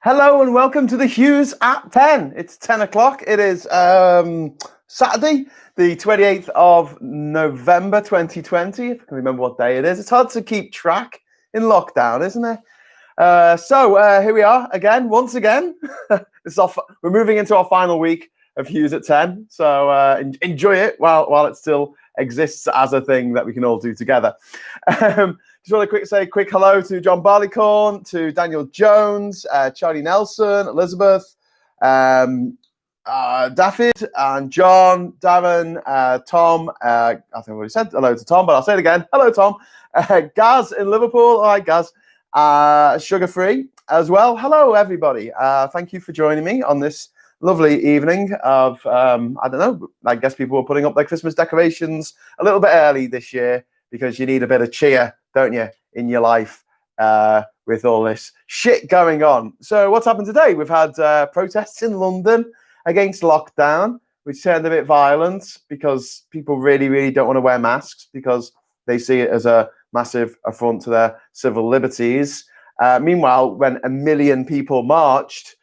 Hello and welcome to the Hughes at 10. It's 10 o'clock. It is Saturday, the 28th of November 2020. If I can remember what day it is. It's hard to keep track in lockdown, isn't it? So here we are again, once again. We're moving into our final week of Hughes at 10. So enjoy it while it still exists as a thing that we can all do together. Just want to say a quick hello to John Barleycorn, to Daniel Jones, Charlie Nelson, Elizabeth, Daffyd, and John, Darren, Tom. I think I've already said hello to Tom, but I'll say it again. Hello, Tom. Gaz in Liverpool. All right, Gaz. Sugar Free as well. Hello, everybody. Thank you for joining me on this lovely evening of, I don't know, I guess people were putting up their Christmas decorations a little bit early this year because you need a bit of cheer, don't you, in your life with all this shit going on. So what's happened today? We've had protests in London against lockdown, which turned a bit violent because people really, really don't want to wear masks because they see it as a massive affront to their civil liberties. Meanwhile, when 1 million people marched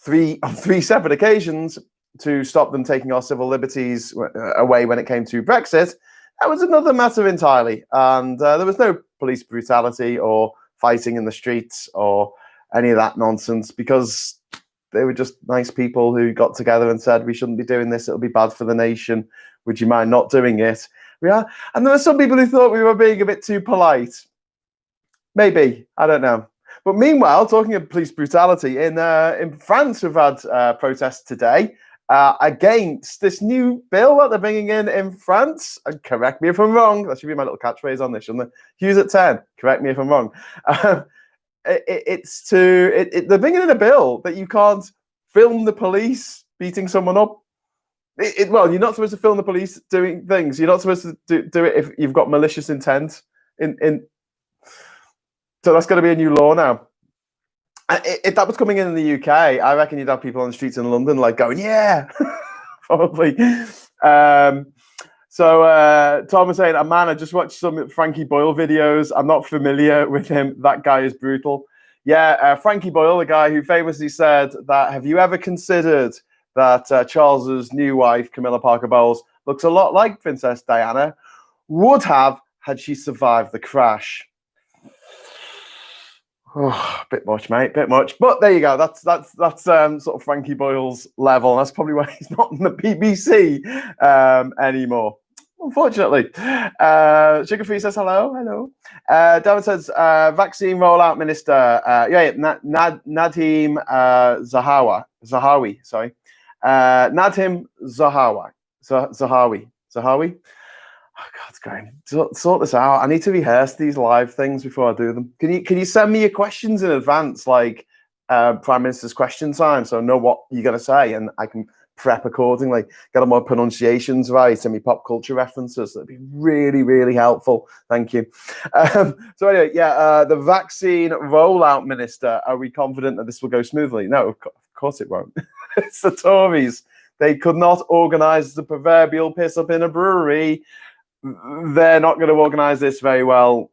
on three separate occasions to stop them taking our civil liberties away when it came to Brexit, that was another matter entirely. And there was no police brutality or fighting in the streets or any of that nonsense because they were just nice people who got together and said, we shouldn't be doing this. It'll be bad for the nation. Would you mind not doing it? And there were some people who thought we were being a bit too polite. Maybe. I don't know. But meanwhile, talking of police brutality, in France, we've had protests today against this new bill that they're bringing in France. And correct me if I'm wrong. That should be my little catchphrase on this, shouldn't it? Hughes at 10. Correct me if I'm wrong. They're bringing in a bill that you can't film the police beating someone up. Well, you're not supposed to film the police doing things. You're not supposed to do it if you've got malicious intent. So that's going to be a new law now. If that was coming in the UK, I reckon you'd have people on the streets in London like going, yeah, probably. So Tom was saying, man, I just watched some Frankie Boyle videos. I'm not familiar with him. That guy is brutal. Yeah, Frankie Boyle, the guy who famously said that, have you ever considered that Charles's new wife, Camilla Parker Bowles, looks a lot like Princess Diana, would have had she survived the crash. Oh, bit much, mate, bit much. But there you go. That's sort of Frankie Boyle's level. That's probably why he's not in the BBC anymore, unfortunately. Sugar Free says hello. David says vaccine rollout minister. Nadim Zahawi. Sorry, Nadim Zahawi. Oh, God, it's going. Sort this out. I need to rehearse these live things before I do them. Can you send me your questions in advance, like Prime Minister's question time, so I know what you're going to say and I can prep accordingly, get all my pronunciations right and my pop culture references? That'd be really, really helpful. Thank you. So anyway, the vaccine rollout minister, are we confident that this will go smoothly? No, of course it won't. It's the Tories. They could not organise the proverbial piss up in a brewery. They're not going to organise this very well.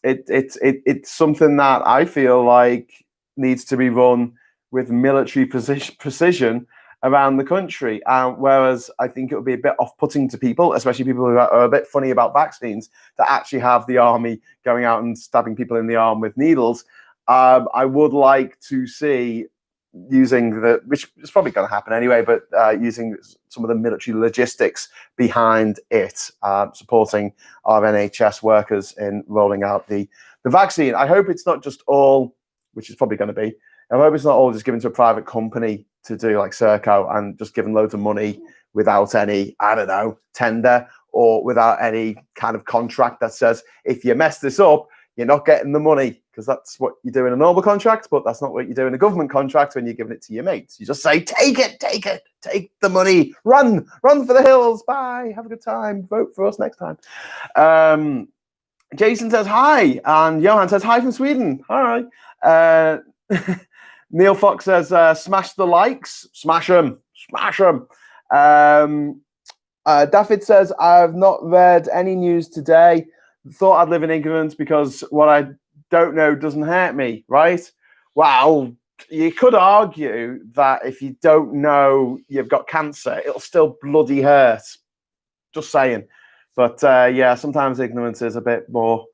It's something that I feel like needs to be run with military precision around the country. Whereas I think it would be a bit off-putting to people, especially people who are a bit funny about vaccines, to actually have the army going out and stabbing people in the arm with needles. I would like to see which is probably going to happen anyway, but using some of the military logistics behind it, supporting our NHS workers in rolling out the vaccine. I hope it's not just all, which is probably going to be, I hope it's not all just given to a private company to do like Serco and just given loads of money without any, I don't know, tender or without any kind of contract that says, if you mess this up, you're not getting the money, because that's what you do in a normal contract, but that's not what you do in a government contract when you're giving it to your mates. You just say, take the money, run for the hills, bye, have a good time, vote for us next time. Jason says hi, and Johan says hi from Sweden. Hi. Neil Fox says, smash the likes, smash them. Daffyd says, I've not read any news today. Thought I'd live in ignorance because what I don't know doesn't hurt me, right? Well, you could argue that if you don't know you've got cancer, it'll still bloody hurt. Just saying. But yeah, sometimes ignorance is a bit more.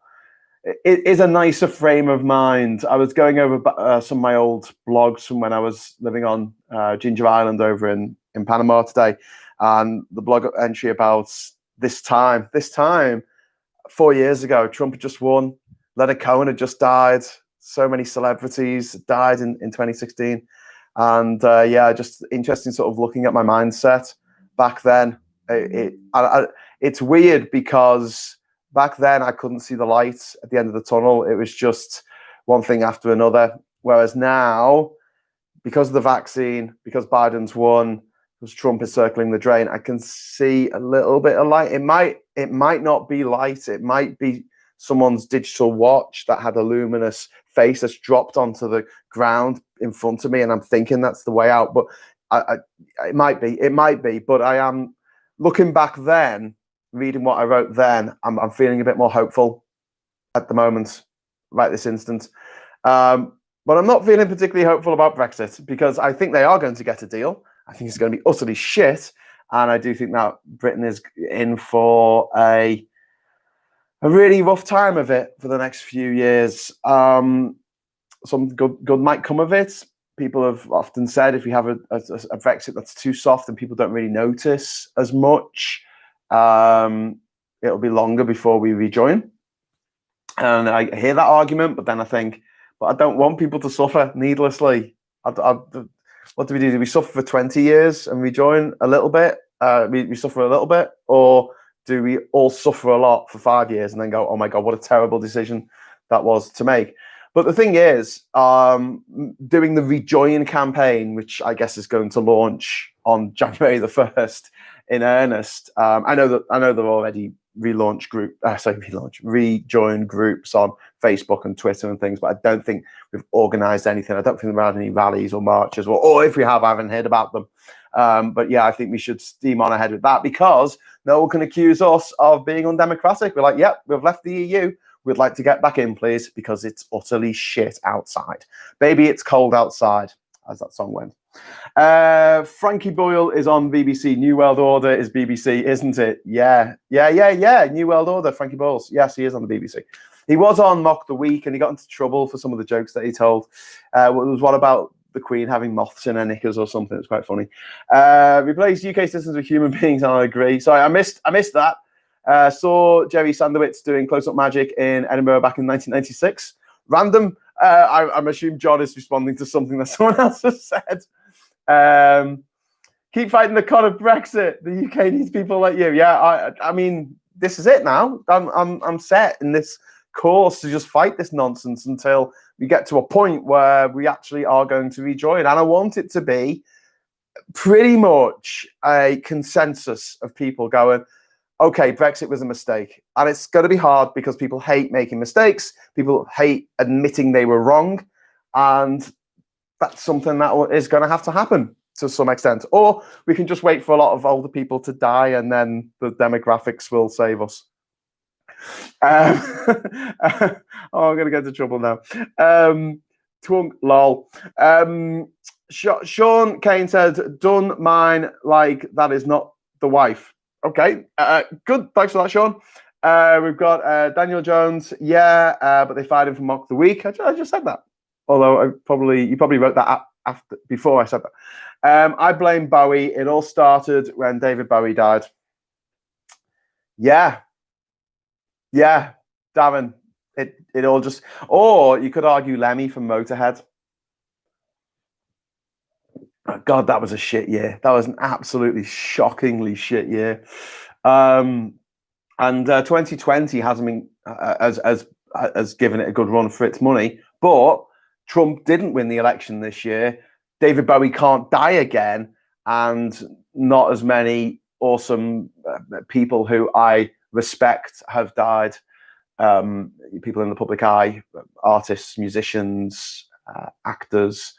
It is a nicer frame of mind. I was going over some of my old blogs from when I was living on Ginger Island over in Panama today, and the blog entry about this time 4 years ago, Trump had just won. Leonard Cohen had just died. So many celebrities died in 2016. And yeah, just interesting sort of looking at my mindset back then. It's weird because back then I couldn't see the light at the end of the tunnel. It was just one thing after another. Whereas now, because of the vaccine, because Biden's won, because Trump is circling the drain, I can see a little bit of light. It might not be light. It might be someone's digital watch that had a luminous face that's dropped onto the ground in front of me, and I'm thinking that's the way out. But it might be. But I am looking back then, reading what I wrote then. I'm feeling a bit more hopeful at the moment, right this instant. But I'm not feeling particularly hopeful about Brexit because I think they are going to get a deal. I think it's going to be utterly shit, and I do think that Britain is in for a really rough time of it for the next few years. Some good might come of it. People have often said if you have a Brexit that's too soft and people don't really notice as much, it'll be longer before we rejoin. And I hear that argument, but then I think, but I don't want people to suffer needlessly. What do we do? Do we suffer for 20 years and rejoin a little bit? We suffer a little bit, or do we all suffer a lot for 5 years and then go, oh my God, what a terrible decision that was to make? But the thing is, doing the Rejoin campaign, which I guess is going to launch on January the 1st in earnest. I know they're already rejoin groups on Facebook and Twitter and things, but I don't think we've organised anything. I don't think there are any rallies or marches, or if we have, I haven't heard about them. But yeah, I think we should steam on ahead with that because no one can accuse us of being undemocratic. We're like, yep, we've left the EU. We'd like to get back in, please, because it's utterly shit outside. Baby, it's cold outside, as that song went. Frankie Boyle is on BBC. New World Order is BBC, isn't it? Yeah. New World Order, Frankie Boyle. Yes, he is on the BBC. He was on Mock the Week and he got into trouble for some of the jokes that he told. It was one about the Queen having moths in her knickers or something. It's quite funny. Replace UK citizens with human beings, and I agree. Sorry, I missed that. Saw Jerry Sandowitz doing close-up magic in Edinburgh back in 1996. Random. I'm assuming John is responding to something that someone else has said. Keep fighting the con of Brexit. The UK needs people like you. Yeah, I mean, this is it now. I'm set in this course to just fight this nonsense until we get to a point where we actually are going to rejoin. And I want it to be pretty much a consensus of people going, okay, Brexit was a mistake. And it's going to be hard because people hate making mistakes. People hate admitting they were wrong. And that's something that is going to have to happen to some extent. Or we can just wait for a lot of older people to die and then the demographics will save us. I'm going to get into trouble now. Twunk, lol. Sean Kane said, done mine like that is not the wife. Okay, good. Thanks for that, Sean. We've got Daniel Jones. Yeah, but they fired him for Mock the Week. I just said that. Although you probably wrote that before I said that. I blame Bowie. It all started when David Bowie died. Yeah, Darren. It all just. Or you could argue Lemmy from Motorhead. God, that was a shit year. That was an absolutely shockingly shit year. And 2020 hasn't been has given it a good run for its money. But Trump didn't win the election this year. David Bowie can't die again, and not as many awesome people who I respect have died. People in the public eye, artists, musicians, actors.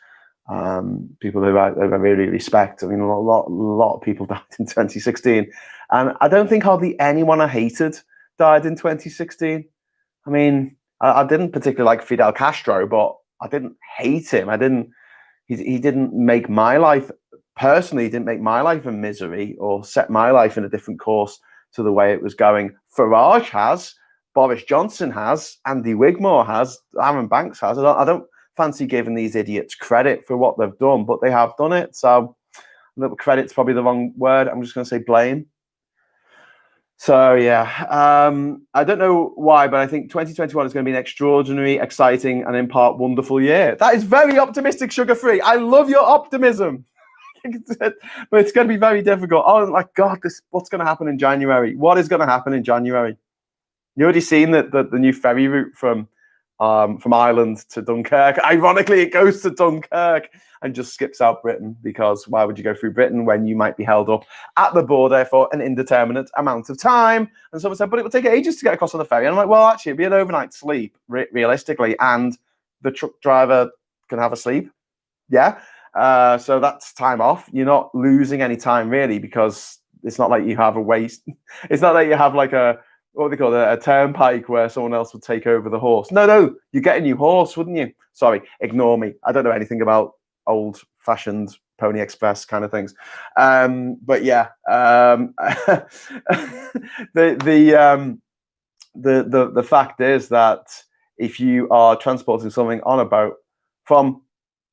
People who I really respect. I mean, a lot of people died in 2016, and I don't think hardly anyone I hated died in 2016. I mean, I didn't particularly like Fidel Castro, but I didn't hate him. I didn't. he didn't make my life personally. He didn't make my life a misery or set my life in a different course to the way it was going. Farage has, Boris Johnson has, Andy Wigmore has, Aaron Banks has. I don't fancy giving these idiots credit for what they've done, but they have done it. So, a little credit's probably the wrong word. I'm just going to say blame. So yeah, I don't know why, but I think 2021 is going to be an extraordinary, exciting, and in part wonderful year. That is very optimistic, Sugar Free. I love your optimism. But it's going to be very difficult. Oh my God, what's going to happen in January? What is going to happen in January? You already seen that the new ferry route from Ireland to Dunkirk. Ironically, it goes to Dunkirk and just skips out Britain, because why would you go through Britain when you might be held up at the border for an indeterminate amount of time? And someone said, but it would take ages to get across on the ferry. And I'm like, well, actually, it'd be an overnight sleep, realistically, and the truck driver can have a sleep. Yeah. So that's time off. You're not losing any time, really, because it's not like you have a waste. It's not like you have like what they call a turnpike where someone else would take over the horse. No, you get a new horse, wouldn't you? Sorry, ignore me. I don't know anything about old-fashioned Pony Express kind of things. But yeah, the fact is that if you are transporting something on a boat from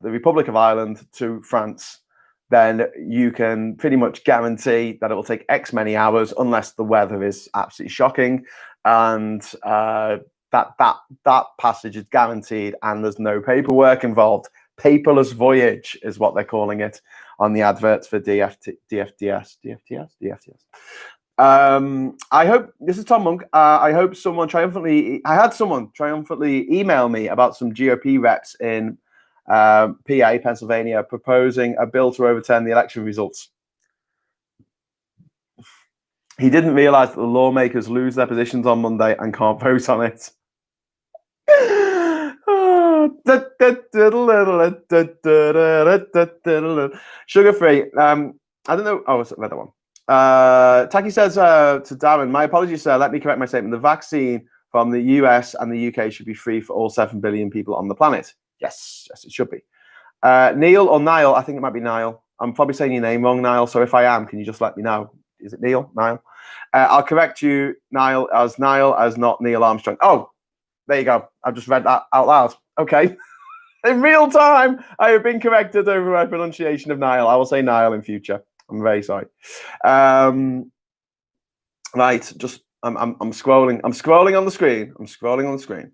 the Republic of Ireland to France, then you can pretty much guarantee that it will take X many hours, unless the weather is absolutely shocking, and that passage is guaranteed, and there's no paperwork involved. Paperless voyage is what they're calling it on the adverts for DFDS. I hope, this is Tom Monk. I hope I had someone triumphantly email me about some GOP reps in PA, Pennsylvania, proposing a bill to overturn the election results. He didn't realize that the lawmakers lose their positions on Monday and can't vote on it. Sugar Free. I don't know. Oh, I read that one. Taki says to Darren, my apologies, sir. Let me correct my statement. The vaccine from the US and the UK should be free for all 7 billion people on the planet. Yes, it should be. Neil or Niall? I think it might be Niall. I'm probably saying your name wrong, Niall. So if I am, can you just let me know? Is it Neil? Niall? I'll correct you, Niall, as not Neil Armstrong. Oh, there you go. I've just read that out loud. Okay. In real time, I have been corrected over my pronunciation of Niall. I will say Niall in future. I'm very sorry. Right, just I'm scrolling. I'm scrolling on the screen.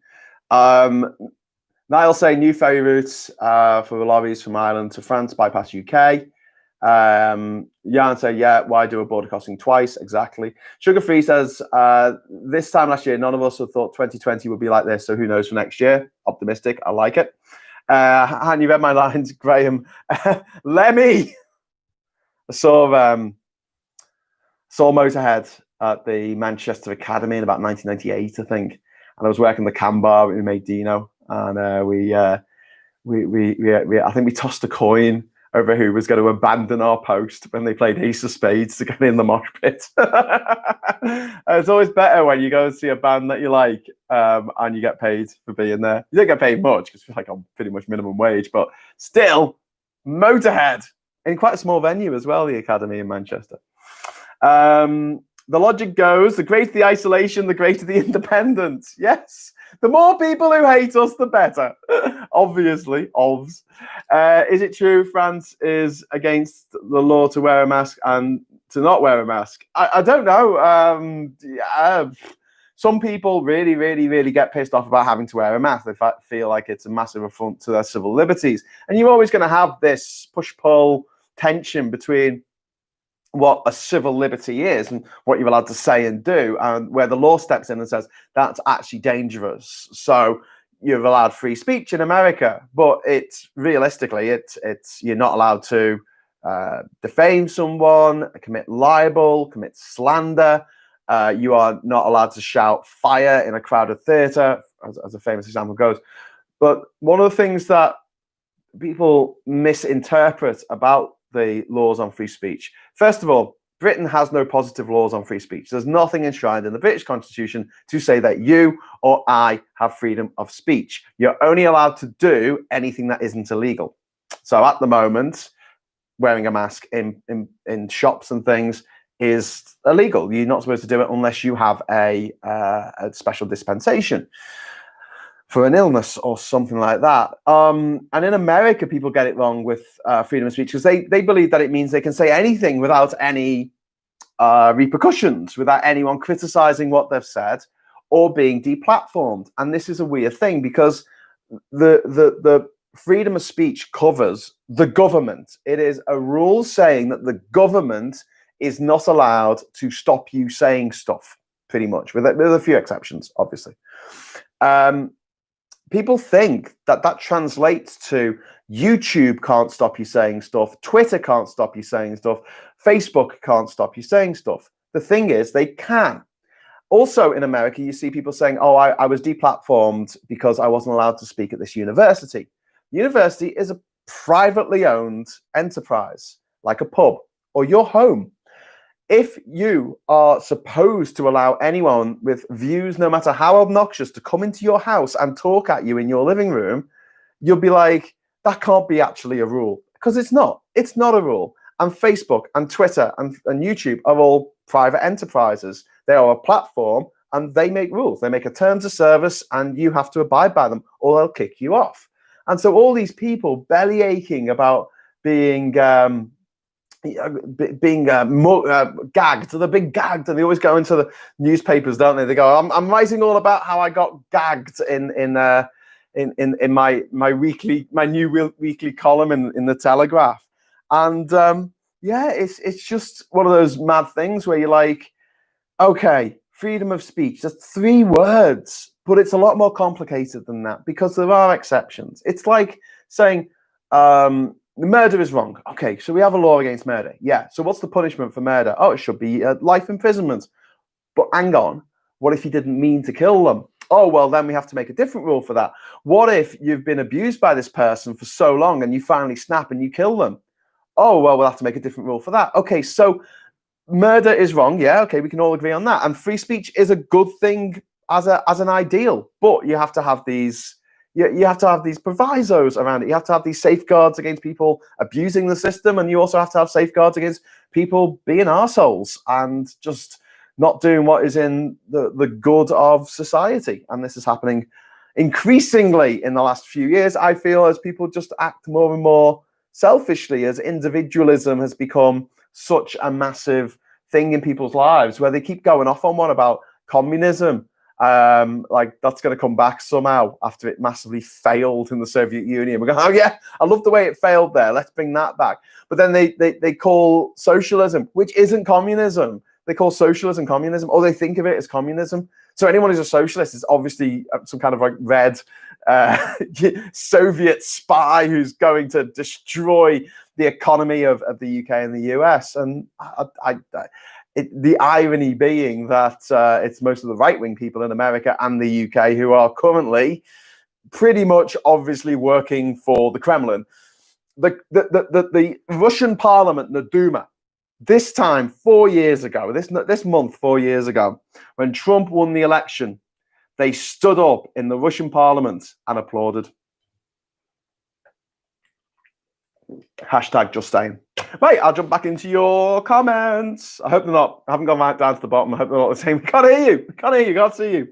Niall saying new ferry routes for the lorries from Ireland to France bypass UK. Jan say, yeah, why do a border crossing twice? Exactly. Sugar Free says, this time last year, none of us had thought 2020 would be like this, so who knows for next year? Optimistic, I like it. And you read my lines, Graham. Lemmy! I saw Motorhead at the Manchester Academy in about 1998, I think. And I was working the cam bar with my mate Dino. And I think we tossed a coin over who was going to abandon our post when they played Ace of Spades to get in the mosh pit. It's always better when you go and see a band that you like and you get paid for being there. You don't get paid much because it's like on pretty much minimum wage, but still, Motorhead in quite a small venue as well, the Academy in Manchester. The logic goes, the greater the isolation, the greater the independence. Yes. The more people who hate us, the better. Obviously, ovs. Is it true France is against the law to wear a mask and to not wear a mask? I don't know. Some people really, really, really get pissed off about having to wear a mask. They feel like it's a massive affront to their civil liberties. And you're always going to have this push-pull tension between what a civil liberty is and what you're allowed to say and do, and where the law steps in and says that's actually dangerous. So you're allowed free speech in America, but it's realistically you're not allowed to defame someone, commit libel, commit slander. You are not allowed to shout fire in a crowded theater, as a famous example goes. But one of the things that people misinterpret about the laws on free speech. First of all, Britain has no positive laws on free speech. There's nothing enshrined in the British Constitution to say that you or I have freedom of speech. You're only allowed to do anything that isn't illegal. So at the moment, wearing a mask in shops and things is illegal. You're not supposed to do it unless you have a special dispensation for an illness or something like that. And in America, people get it wrong with freedom of speech because they believe that it means they can say anything without any repercussions, without anyone criticizing what they've said or being deplatformed. And this is a weird thing because the freedom of speech covers the government. It is a rule saying that the government is not allowed to stop you saying stuff, pretty much, with a few exceptions, obviously. People think that translates to YouTube can't stop you saying stuff, Twitter can't stop you saying stuff, Facebook can't stop you saying stuff. The thing is, they can. Also in America, you see people saying, oh, I was deplatformed because I wasn't allowed to speak at this university. University is a privately owned enterprise, like a pub or your home. If you are supposed to allow anyone with views, no matter how obnoxious, to come into your house and talk at you in your living room, you'll be like, that can't be actually a rule. Because it's not. It's not a rule. And Facebook and Twitter and YouTube are all private enterprises. They are a platform and they make rules. They make a terms of service and you have to abide by them or they'll kick you off. And so all these people belly aching about being gagged. They're being gagged, and they always go into the newspapers, don't they? They go, I'm writing all about how I got gagged in my new weekly column in the Telegraph. And yeah, it's just one of those mad things where you're like, okay, freedom of speech, that's 3 words, but it's a lot more complicated than that because there are exceptions. It's like saying murder is wrong. Okay, so we have a law against murder. Yeah, so what's the punishment for murder? Oh, it should be life imprisonment. But hang on, what if you didn't mean to kill them? Oh, well, then we have to make a different rule for that. What if you've been abused by this person for so long and you finally snap and you kill them? Oh, well, we'll have to make a different rule for that. Okay, so murder is wrong. Yeah, okay, we can all agree on that. And free speech is a good thing as an ideal, but you have to have these you have to have these provisos around it. You have to have these safeguards against people abusing the system, and you also have to have safeguards against people being arseholes and just not doing what is in the good of society. And this is happening increasingly in the last few years, I feel, as people just act more and more selfishly, as individualism has become such a massive thing in people's lives, where they keep going off on one about communism. Like that's going to come back somehow after it massively failed in the Soviet Union. We're going, oh yeah, I love the way it failed there. Let's bring that back. But then they call socialism, which isn't communism. They call socialism communism, or they think of it as communism. So anyone who's a socialist is obviously some kind of like red Soviet spy who's going to destroy the economy of the UK and the US. And the irony being that it's most of the right-wing people in America and the UK who are currently pretty much obviously working for the Kremlin. The Russian parliament, the Duma, this time 4 years ago, this month 4 years ago, when Trump won the election, they stood up in the Russian parliament and applauded. Hashtag just saying. Right, I'll jump back into your comments. I hope they're not. I haven't gone right down to the bottom. I hope they're not the same. Can't hear you. Can't see you.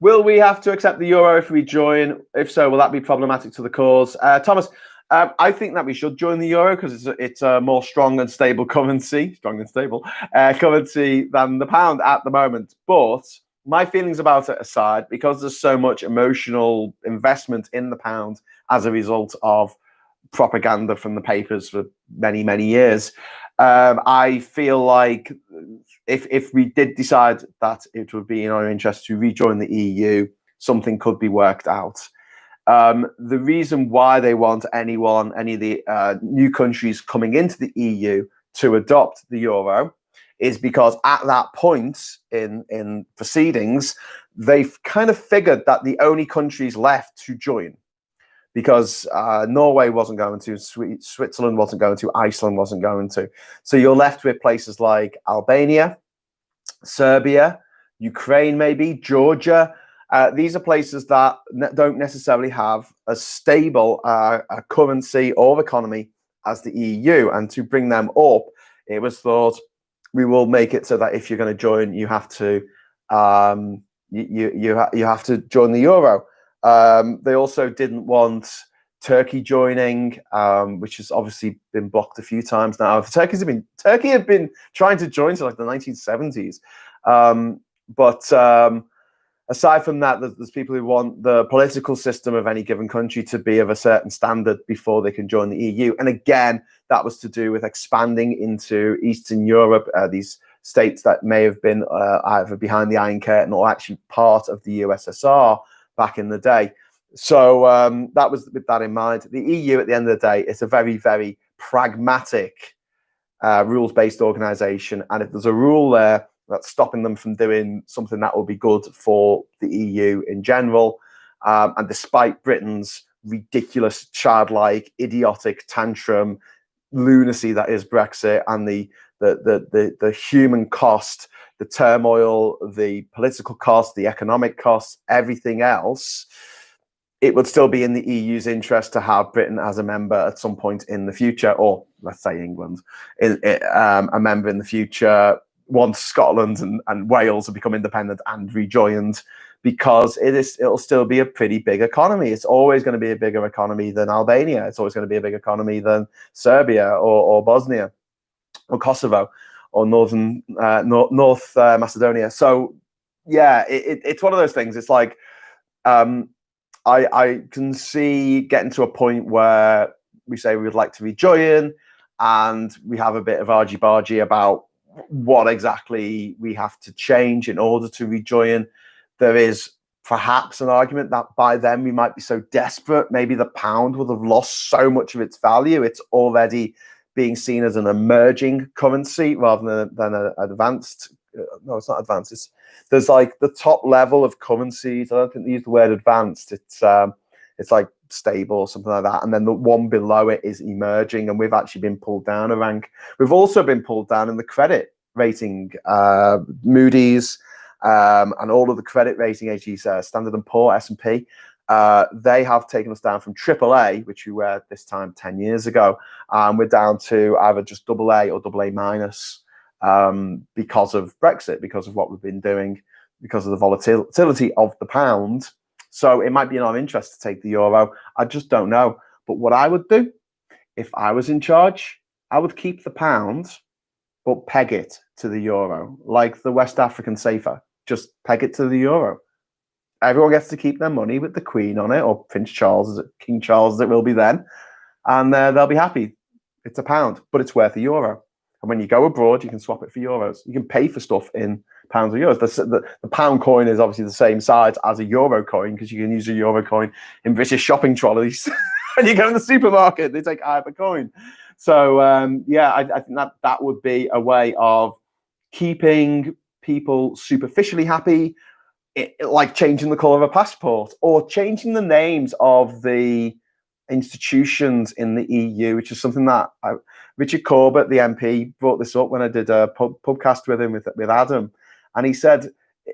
Will we have to accept the euro if we join? If so, will that be problematic to the cause? Thomas, I think that we should join the euro because it's a more strong and stable currency, currency than the pound at the moment. But my feelings about it aside, because there's so much emotional investment in the pound as a result of propaganda from the papers for many, many years, I feel like if we did decide that it would be in our interest to rejoin the EU, something could be worked out. The reason why they want any of the new countries coming into the EU to adopt the euro is because at that point in proceedings, they've kind of figured that the only countries left to join, because Norway wasn't going to, Switzerland wasn't going to, Iceland wasn't going to. So you're left with places like Albania, Serbia, Ukraine, maybe Georgia, These are places that don't necessarily have as stable a currency or economy as the EU. And to bring them up, it was thought we will make it so that if you're going to join, you have to you have to join the euro. They also didn't want Turkey joining, which has obviously been blocked a few times now. Turkey have been trying to join since like the 1970s, but aside from that, there's people who want the political system of any given country to be of a certain standard before they can join the EU. And again, that was to do with expanding into Eastern Europe, these states that may have been either behind the Iron Curtain or actually part of the USSR back in the day. So that was with that in mind. The EU, at the end of the day, is a very, very pragmatic rules-based organization. And if there's a rule there that's stopping them from doing something that will be good for the EU in general, and despite Britain's ridiculous, childlike, idiotic tantrum, lunacy that is Brexit, and the human cost, the turmoil, the political cost, the economic cost, everything else, it would still be in the EU's interest to have Britain as a member at some point in the future, or let's say England, a member in the future, once Scotland and Wales have become independent and rejoined, because it'll still be a pretty big economy. It's always going to be a bigger economy than Albania. It's always going to be a big economy than Serbia or Bosnia or Kosovo or North Macedonia. So yeah, it's one of those things. It's like I can see getting to a point where we say we would like to rejoin, and we have a bit of argy-bargy about what exactly we have to change in order to rejoin. There is perhaps an argument that by then we might be so desperate, maybe the pound would have lost so much of its value. It's already being seen as an emerging currency rather than an advanced. No, it's not advanced. There's like the top level of currencies. I don't think they use the word advanced. It's like stable or something like that. And then the one below it is emerging, and we've actually been pulled down a rank. We've also been pulled down in the credit rating. Moody's and all of the credit rating agencies, Standard & Poor's, S&P, they have taken us down from AAA, which we were this time 10 years ago. We're down to either just AA or AA minus because of Brexit, because of what we've been doing, because of the volatility of the pound. So it might be in our interest to take the euro. I just don't know. But what I would do, if I was in charge, I would keep the pound, but peg it to the euro, like the West African safer. Just peg it to the euro. Everyone gets to keep their money with the Queen on it, or Prince Charles, King Charles, as it will be then, and they'll be happy. It's a pound, but it's worth a euro. And when you go abroad, you can swap it for euros. You can pay for stuff in pounds or euros. The pound coin is obviously the same size as a euro coin, because you can use a euro coin in British shopping trolleys. When you go in the supermarket, they take either coin. So yeah, I think that would be a way of keeping people superficially happy, like changing the colour of a passport or changing the names of the institutions in the EU, which is something that Richard Corbett, the MP, brought this up when I did a podcast with him with Adam, and he said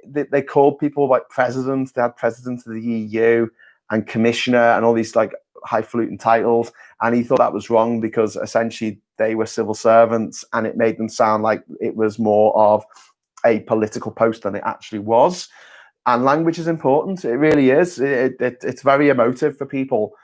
they called people like presidents. They had president of the EU and commissioner and all these like highfalutin titles, and he thought that was wrong because essentially they were civil servants, and it made them sound like it was more of a political post than it actually was. And language is important. It really is. It's very emotive for people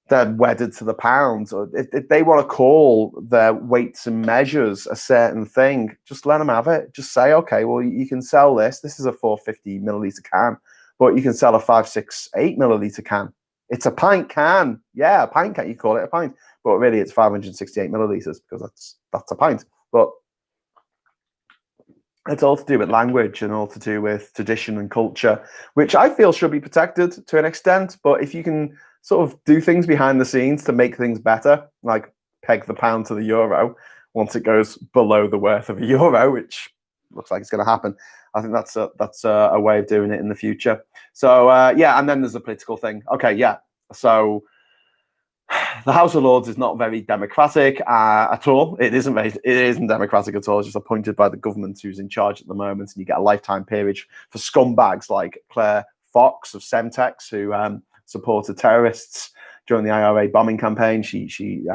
that are wedded to the pound. Or if they want to call their weights and measures a certain thing, just let them have it. Just say, okay, well, you can sell this. This is a 450 milliliter can, but you can sell a 568 milliliter can. It's a pint can. Yeah, a pint can. You call it a pint, but really it's 568 milliliters because that's a pint. But it's all to do with language and all to do with tradition and culture, which I feel should be protected to an extent. But if you can sort of do things behind the scenes to make things better, like peg the pound to the euro once it goes below the worth of a euro, which looks like it's going to happen, I think that's a way of doing it in the future. So yeah, and then there's the political thing. Okay, yeah. So the House of Lords is not very democratic at all. It isn't democratic at all. It's just appointed by the government who's in charge at the moment, and you get a lifetime peerage for scumbags like Claire Fox of Semtex, who supported terrorists during the IRA bombing campaign. She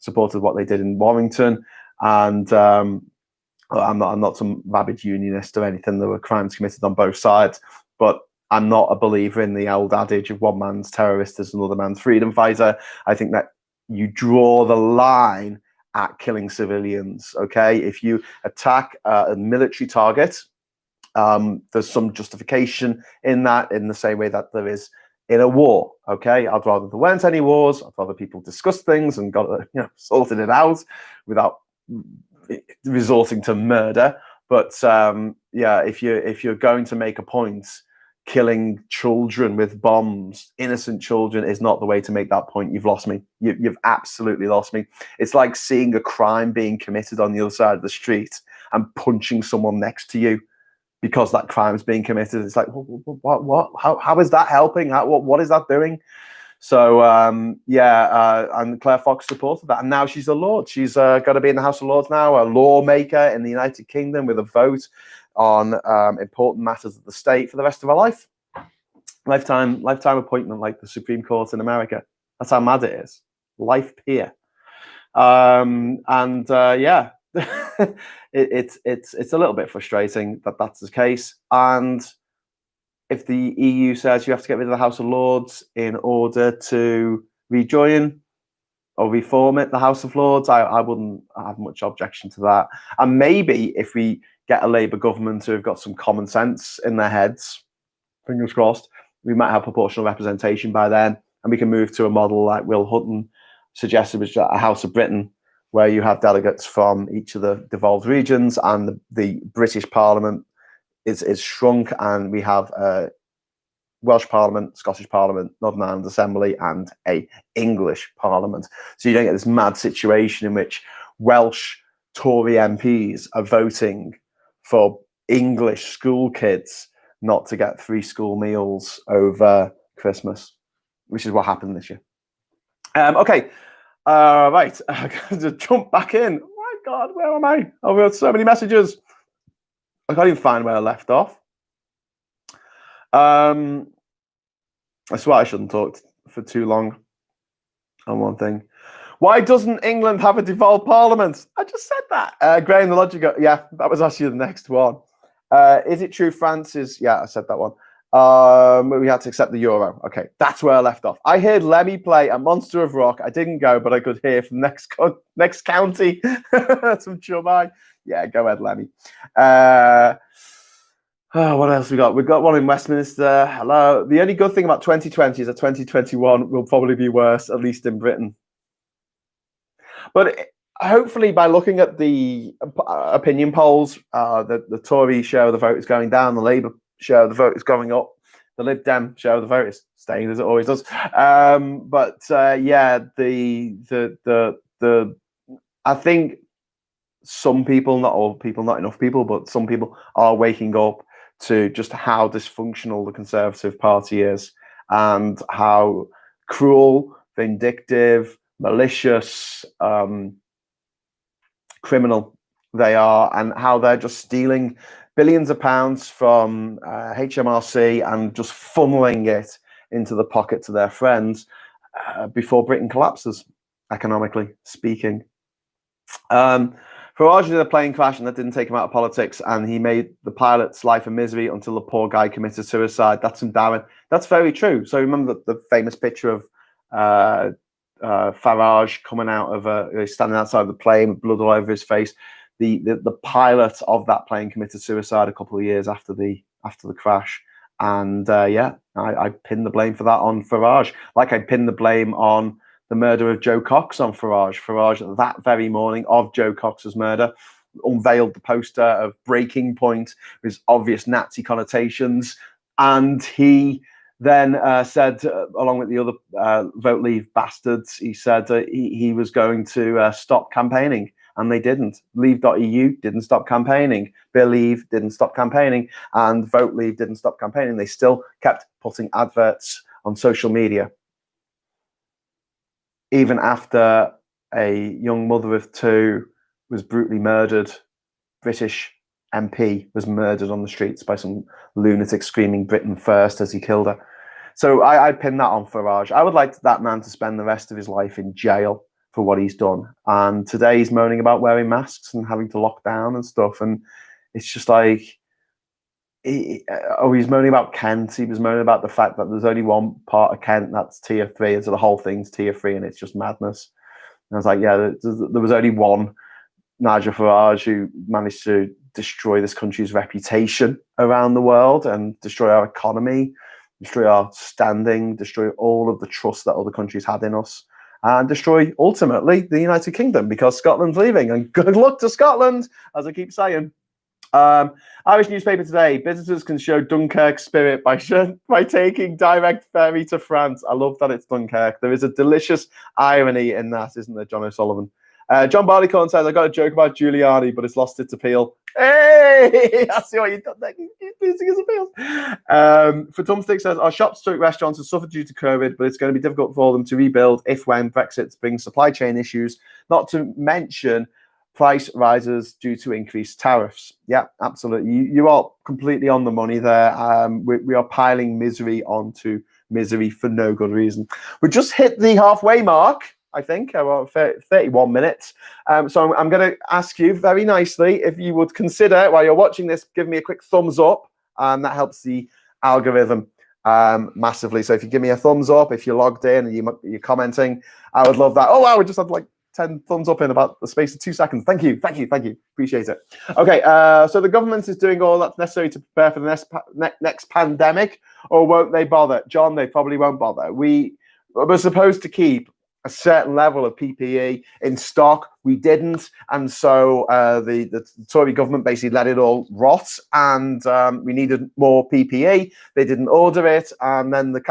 supported what they did in Warrington, and I'm not some rabid unionist or anything. There were crimes committed on both sides, but I'm not a believer in the old adage of one man's terrorist is another man's freedom fighter. I think that you draw the line at killing civilians. Okay, if you attack a military target, there's some justification in that, in the same way that there is in a war. Okay, I'd rather there weren't any wars. I'd rather people discussed things and got sorted it out without resorting to murder. But yeah, if you're going to make a point, killing children with bombs, innocent children, is not the way to make that point. You've lost me. You've absolutely lost me. It's like seeing a crime being committed on the other side of the street and punching someone next to you because that crime is being committed. It's like, what? How is that helping? What is that doing? So yeah, and Claire Fox supported that, and now she's a Lord. She's got to be in the House of Lords now, a lawmaker in the United Kingdom with a vote on important matters of the state for the rest of her life. Lifetime appointment, like the Supreme Court in America. That's how mad it is. Life peer. And yeah, it's a little bit frustrating that that's the case. And if the EU says you have to get rid of the House of Lords in order to rejoin or reform it, the House of Lords, I wouldn't have much objection to that. And maybe if we get a Labour government who have got some common sense in their heads, fingers crossed, we might have proportional representation by then, and we can move to a model like Will Hutton suggested, which is a House of Britain, where you have delegates from each of the devolved regions, and the British Parliament is shrunk, and we have a Welsh Parliament, Scottish Parliament, Northern Ireland Assembly, and a English Parliament. So you don't get this mad situation in which Welsh Tory MPs are voting for English school kids not to get free school meals over Christmas, which is what happened this year. Okay, right, I'm going to jump back in. Oh my God, where am I? Oh, we have so many messages. I can't even find where I left off. I swear I shouldn't talk for too long on one thing. Why doesn't England have a devolved parliament? I just said that. Graham, the logic. Yeah, that was actually the next one. Is it true France is... Yeah, I said that one. We had to accept the euro. Okay, that's where I left off. I heard Lemmy play a Monster of Rock. I didn't go, but I could hear from next county. Some chumai. Yeah, go ahead, Lemmy. What else we got? We've got one in Westminster. Hello. The only good thing about 2020 is that 2021 will probably be worse, at least in Britain. But hopefully, by looking at the opinion polls, the Tory share of the vote is going down, the Labour share of the vote is going up, the Lib Dem share of the vote is staying as it always does. But yeah, I think some people, not all people, not enough people, but some people are waking up to just how dysfunctional the Conservative Party is, and how cruel, vindictive, malicious, criminal they are, and how they're just stealing billions of pounds from HMRC and just funneling it into the pockets of their friends before Britain collapses, economically speaking. Farage did a plane crash, and that didn't take him out of politics, and he made the pilot's life a misery until the poor guy committed suicide. That's from Darren. That's very true. So remember the famous picture of Farage coming out of standing outside of the plane with blood all over his face. The pilot of that plane committed suicide a couple of years after the crash, and yeah, I pinned the blame for that on Farage, like I pinned the blame on the murder of Joe Cox on Farage. Farage, that very morning of Joe Cox's murder, unveiled the poster of Breaking Point with obvious Nazi connotations, and he then said, along with the other Vote Leave bastards, he said he was going to stop campaigning, and they didn't. Leave.eu didn't stop campaigning. Believe didn't stop campaigning, and Vote Leave didn't stop campaigning. They still kept putting adverts on social media. Even after a young mother of two was brutally murdered, British MP was murdered on the streets by some lunatic screaming Britain first as he killed her. So I pin that on Farage. I would like that man to spend the rest of his life in jail for what he's done. And today he's moaning about wearing masks and having to lock down and stuff. And it's just like, he's moaning about Kent. He was moaning about the fact that there's only one part of Kent that's tier 3, and so the whole thing's tier 3, and it's just madness. And I was like, yeah, there was only one Nigel Farage who managed to destroy this country's reputation around the world and destroy our economy, destroy our standing, destroy all of the trust that other countries had in us, and destroy, ultimately, the United Kingdom, because Scotland's leaving. And good luck to Scotland, as I keep saying. Irish newspaper today: visitors can show Dunkirk spirit by taking direct ferry to France. I love that it's Dunkirk. There is a delicious irony in that, isn't there, John O'Sullivan? John Barleycorn says, I got a joke about Giuliani, but it's lost its appeal. Hey, I see what you've done there. He's losing his appeal. For Thumbstick says, our shops, stroke restaurants have suffered due to COVID, but it's going to be difficult for them to rebuild if when Brexit brings supply chain issues, not to mention price rises due to increased tariffs. Yeah, absolutely. You are completely on the money there. We are piling misery onto misery for no good reason. We just hit the halfway mark, I think, about 31 minutes. So I'm going to ask you very nicely if you would consider, while you're watching this, give me a quick thumbs up, and that helps the algorithm massively. So if you give me a thumbs up, if you're logged in and you're commenting, I would love that. Oh, wow, we just had like 10 thumbs up in about the space of 2 seconds. Thank you. Appreciate it. Okay, so the government is doing all that's necessary to prepare for the next pandemic, or won't they bother? John, they probably won't bother. We were supposed to keep a certain level of PPE in stock. We didn't, and so the Tory government basically let it all rot, and we needed more PPE. They didn't order it, and then the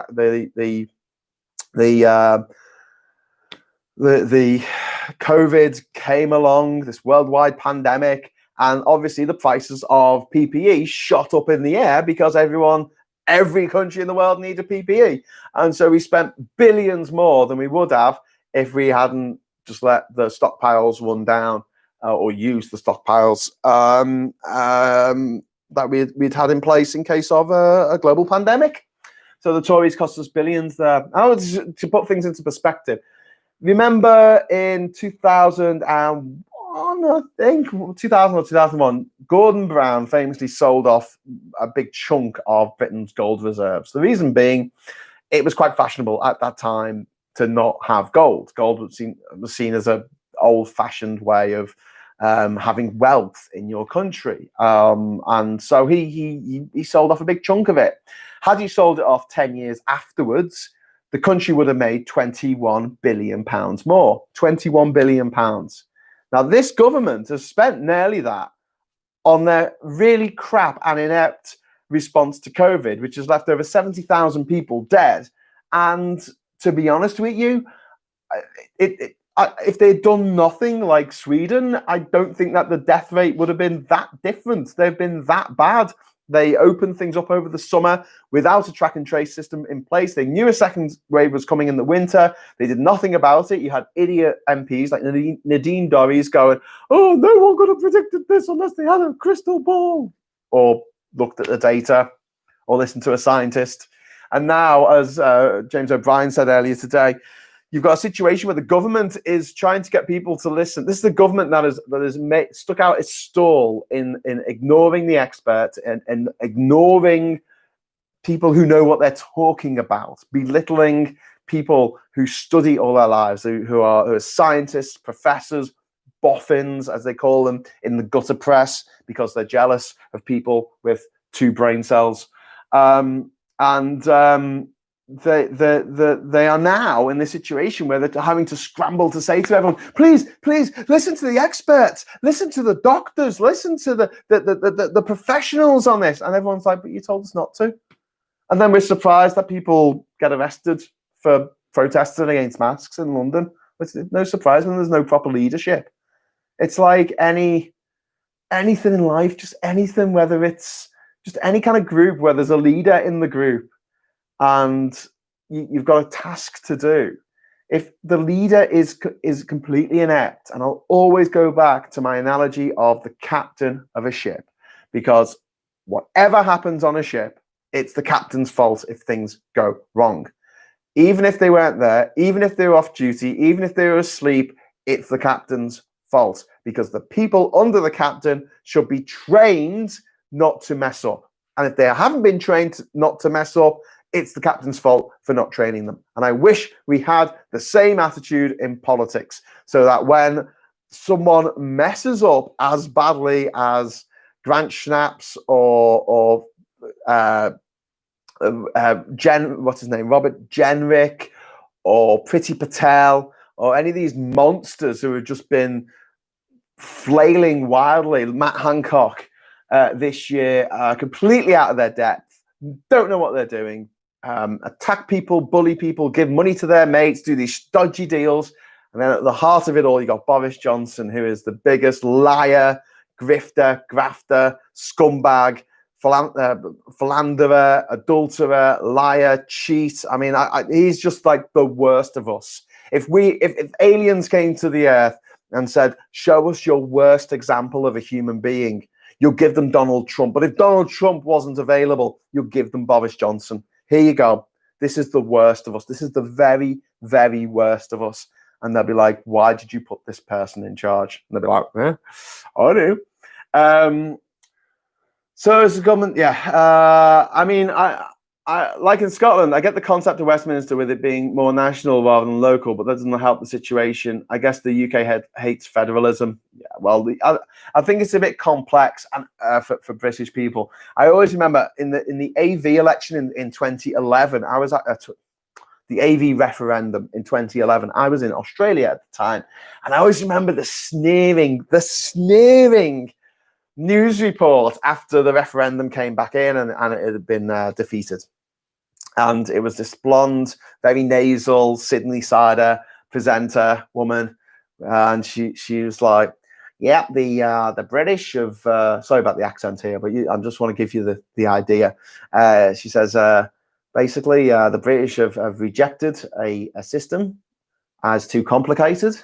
COVID came along, this worldwide pandemic, and obviously the prices of PPE shot up in the air because every country in the world needed PPE. And so we spent billions more than we would have if we hadn't just let the stockpiles run down or used the stockpiles that we'd had in place in case of a global pandemic. So the Tories cost us billions there. To put things into perspective, remember in 2001, I think 2000 or 2001, Gordon Brown famously sold off a big chunk of Britain's gold reserves. The reason being, it was quite fashionable at that time to not have gold. Gold was seen as an old-fashioned way of having wealth in your country, and so he sold off a big chunk of it. Had he sold it off 10 years afterwards, the country would have made £21 billion more. £21 billion. Now, this government has spent nearly that on their really crap and inept response to COVID, which has left over 70,000 people dead. And to be honest with you, if they'd done nothing like Sweden, I don't think that the death rate would have been that different. They've been that bad. They opened things up over the summer without a track and trace system in place. They knew a second wave was coming in the winter. They did nothing about it. You had idiot MPs like Nadine Dorries going, oh, no one could have predicted this unless they had a crystal ball, or looked at the data, or listened to a scientist. And now, as James O'Brien said earlier today, you've got a situation where the government is trying to get people to listen. This is the government that has stuck out its stall in ignoring the experts and ignoring people who know what they're talking about, belittling people who study all their lives, who are scientists, professors, boffins, as they call them, in the gutter press, because they're jealous of people with 2 brain cells. They are now in this situation where they're having to scramble to say to everyone, please listen to the experts, listen to the doctors, listen to the professionals on this. And everyone's like, but you told us not to. And then we're surprised that people get arrested for protesting against masks in London. It's no surprise when there's no proper leadership. It's like anything in life, just anything, whether it's just any kind of group where there's a leader in the group and you've got a task to do. If the leader is completely inept, and I'll always go back to my analogy of the captain of a ship. because whatever happens on a ship, it's the captain's fault if things go wrong. Even if they weren't there, even if they were off duty, even if they were asleep, it's the captain's fault, because the people under the captain should be trained not to mess up. And if they haven't been trained not to mess up, it's the captain's fault for not training them. And I wish we had the same attitude in politics, so that when someone messes up as badly as Grant Schnaps or what's his name, Robert Jenrick or Priti Patel or any of these monsters who have just been flailing wildly, Matt Hancock this year, completely out of their depth, don't know what they're doing, attack people, bully people, give money to their mates, do these dodgy deals. And then at the heart of it all, you got Boris Johnson, who is the biggest liar, grifter, grafter, scumbag, philanderer, adulterer, liar, cheat. I mean, he's just like the worst of us. If aliens came to the earth and said, show us your worst example of a human being, you'll give them Donald Trump. But if Donald Trump wasn't available, you'll give them Boris Johnson. Here you go. This is the worst of us. This is the very, very worst of us. And they'll be like, why did you put this person in charge? And they'll be like, I do. So as a government, I mean, I like in Scotland, I get the concept of Westminster with it being more national rather than local, but that doesn't help the situation. I guess the UK hates federalism. Yeah, well, I think it's a bit complex and for British people. I always remember in the AV election in 2011, I was at the AV referendum in 2011. I was in Australia at the time, and I always remember the sneering news report after the referendum came back in and it had been defeated. And it was this blonde, very nasal Sydney-sider presenter woman, and she was like, "Yeah, the British have." Sorry about the accent here, but I just want to give you the idea. She says, basically, the British have rejected a system as too complicated,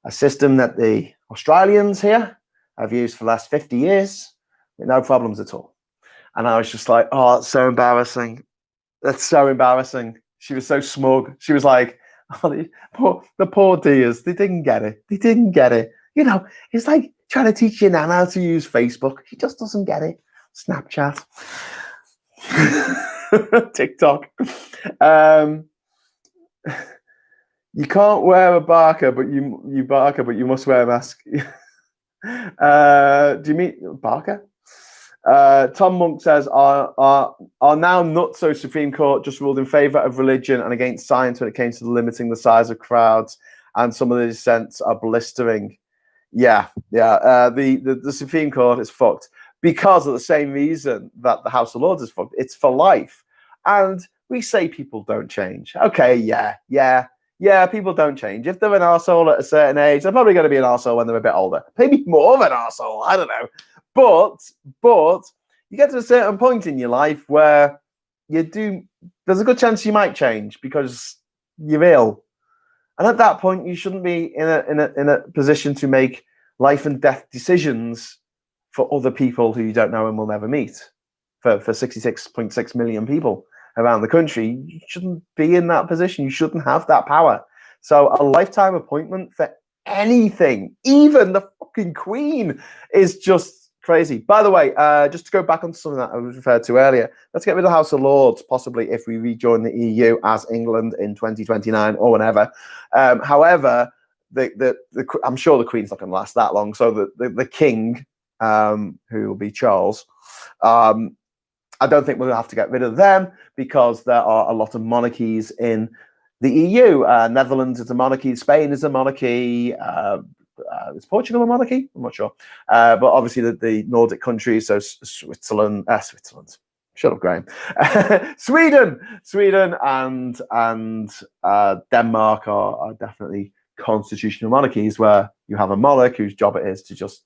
a system that the Australians here have used for the last 50 years with no problems at all. And I was just like, oh, that's so embarrassing. That's so embarrassing. She was so smug. She was like, oh, the poor dears, they didn't get it. They didn't get it. You know, it's like trying to teach your nan how to use Facebook. She just doesn't get it. Snapchat. TikTok. You can't wear a barker, but you must wear a mask. Do you mean Barker? Tom Monk says, our now not-so Supreme Court just ruled in favour of religion and against science when it came to limiting the size of crowds, and some of the dissents are blistering. Yeah. The Supreme Court is fucked because of the same reason that the House of Lords is fucked. It's for life. And we say people don't change. Okay, yeah, people don't change. If they're an arsehole at a certain age, they're probably going to be an arsehole when they're a bit older. Maybe more of an arsehole, I don't know. But you get to a certain point in your life where there's a good chance you might change because you're ill. And at that point, you shouldn't be in a position to make life and death decisions for other people who you don't know and will never meet. For 66.6 million people around the country, you shouldn't be in that position. You shouldn't have that power. So a lifetime appointment for anything, even the fucking Queen, is just crazy. By the way, just to go back on something that I was referred to earlier, let's get rid of the House of Lords, possibly if we rejoin the EU as England in 2029 or whenever. However, I'm sure the Queen's not going to last that long. So the King, who will be Charles, I don't think we'll have to get rid of them because there are a lot of monarchies in the EU. Netherlands is a monarchy. Spain is a monarchy. Is Portugal a monarchy? I'm not sure. But obviously the Nordic countries, so Switzerland. Shut up, Graham. Sweden and Denmark are definitely constitutional monarchies where you have a monarch whose job it is to just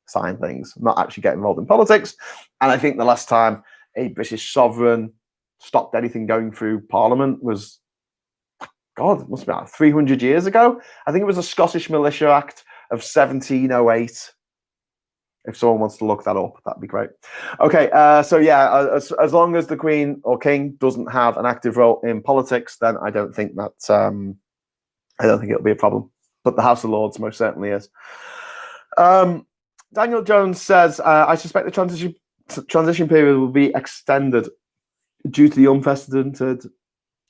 sign things, not actually get involved in politics. And I think the last time a British sovereign stopped anything going through Parliament was, God, it must be about 300 years ago. I think it was the Scottish Militia Act of 1708. If someone wants to look that up, that'd be great. Okay, so yeah, as long as the Queen or King doesn't have an active role in politics, then I don't think that's I don't think it'll be a problem. But the House of Lords most certainly is. Daniel Jones says, I suspect the transition period will be extended due to the unprecedented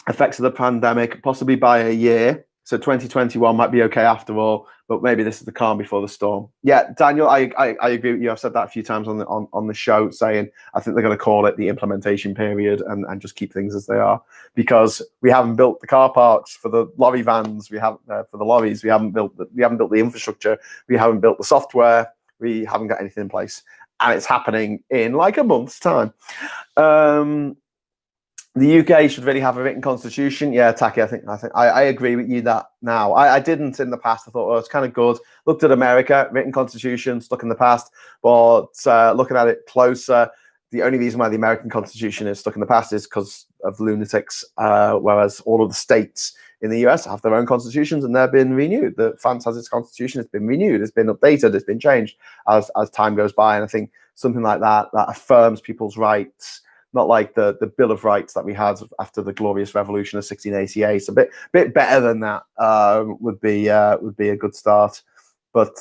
effects of the pandemic, possibly by a year. So 2021 might be okay after all, but maybe this is the calm before the storm. Yeah, Daniel, I agree with you. I've said that a few times on the show, saying I think they're going to call it the implementation period and just keep things as they are, because we haven't built the car parks for the lorry vans. We haven't for the lorries. We haven't built the infrastructure. We haven't built the software. We haven't got anything in place, and it's happening in like a month's time. The UK should really have a written constitution. Yeah, Taki, I agree with you that now. I didn't in the past. I thought, oh, it's kind of good. Looked at America, written constitution, stuck in the past. But looking at it closer, the only reason why the American constitution is stuck in the past is because of lunatics, whereas all of the states in the US have their own constitutions and they're been renewed. France has its constitution, it's been renewed, it's been updated, it's been changed as time goes by. And I think something like that affirms people's rights, not like the Bill of Rights that we had after the Glorious Revolution of 1688. A bit better than that would be a good start. But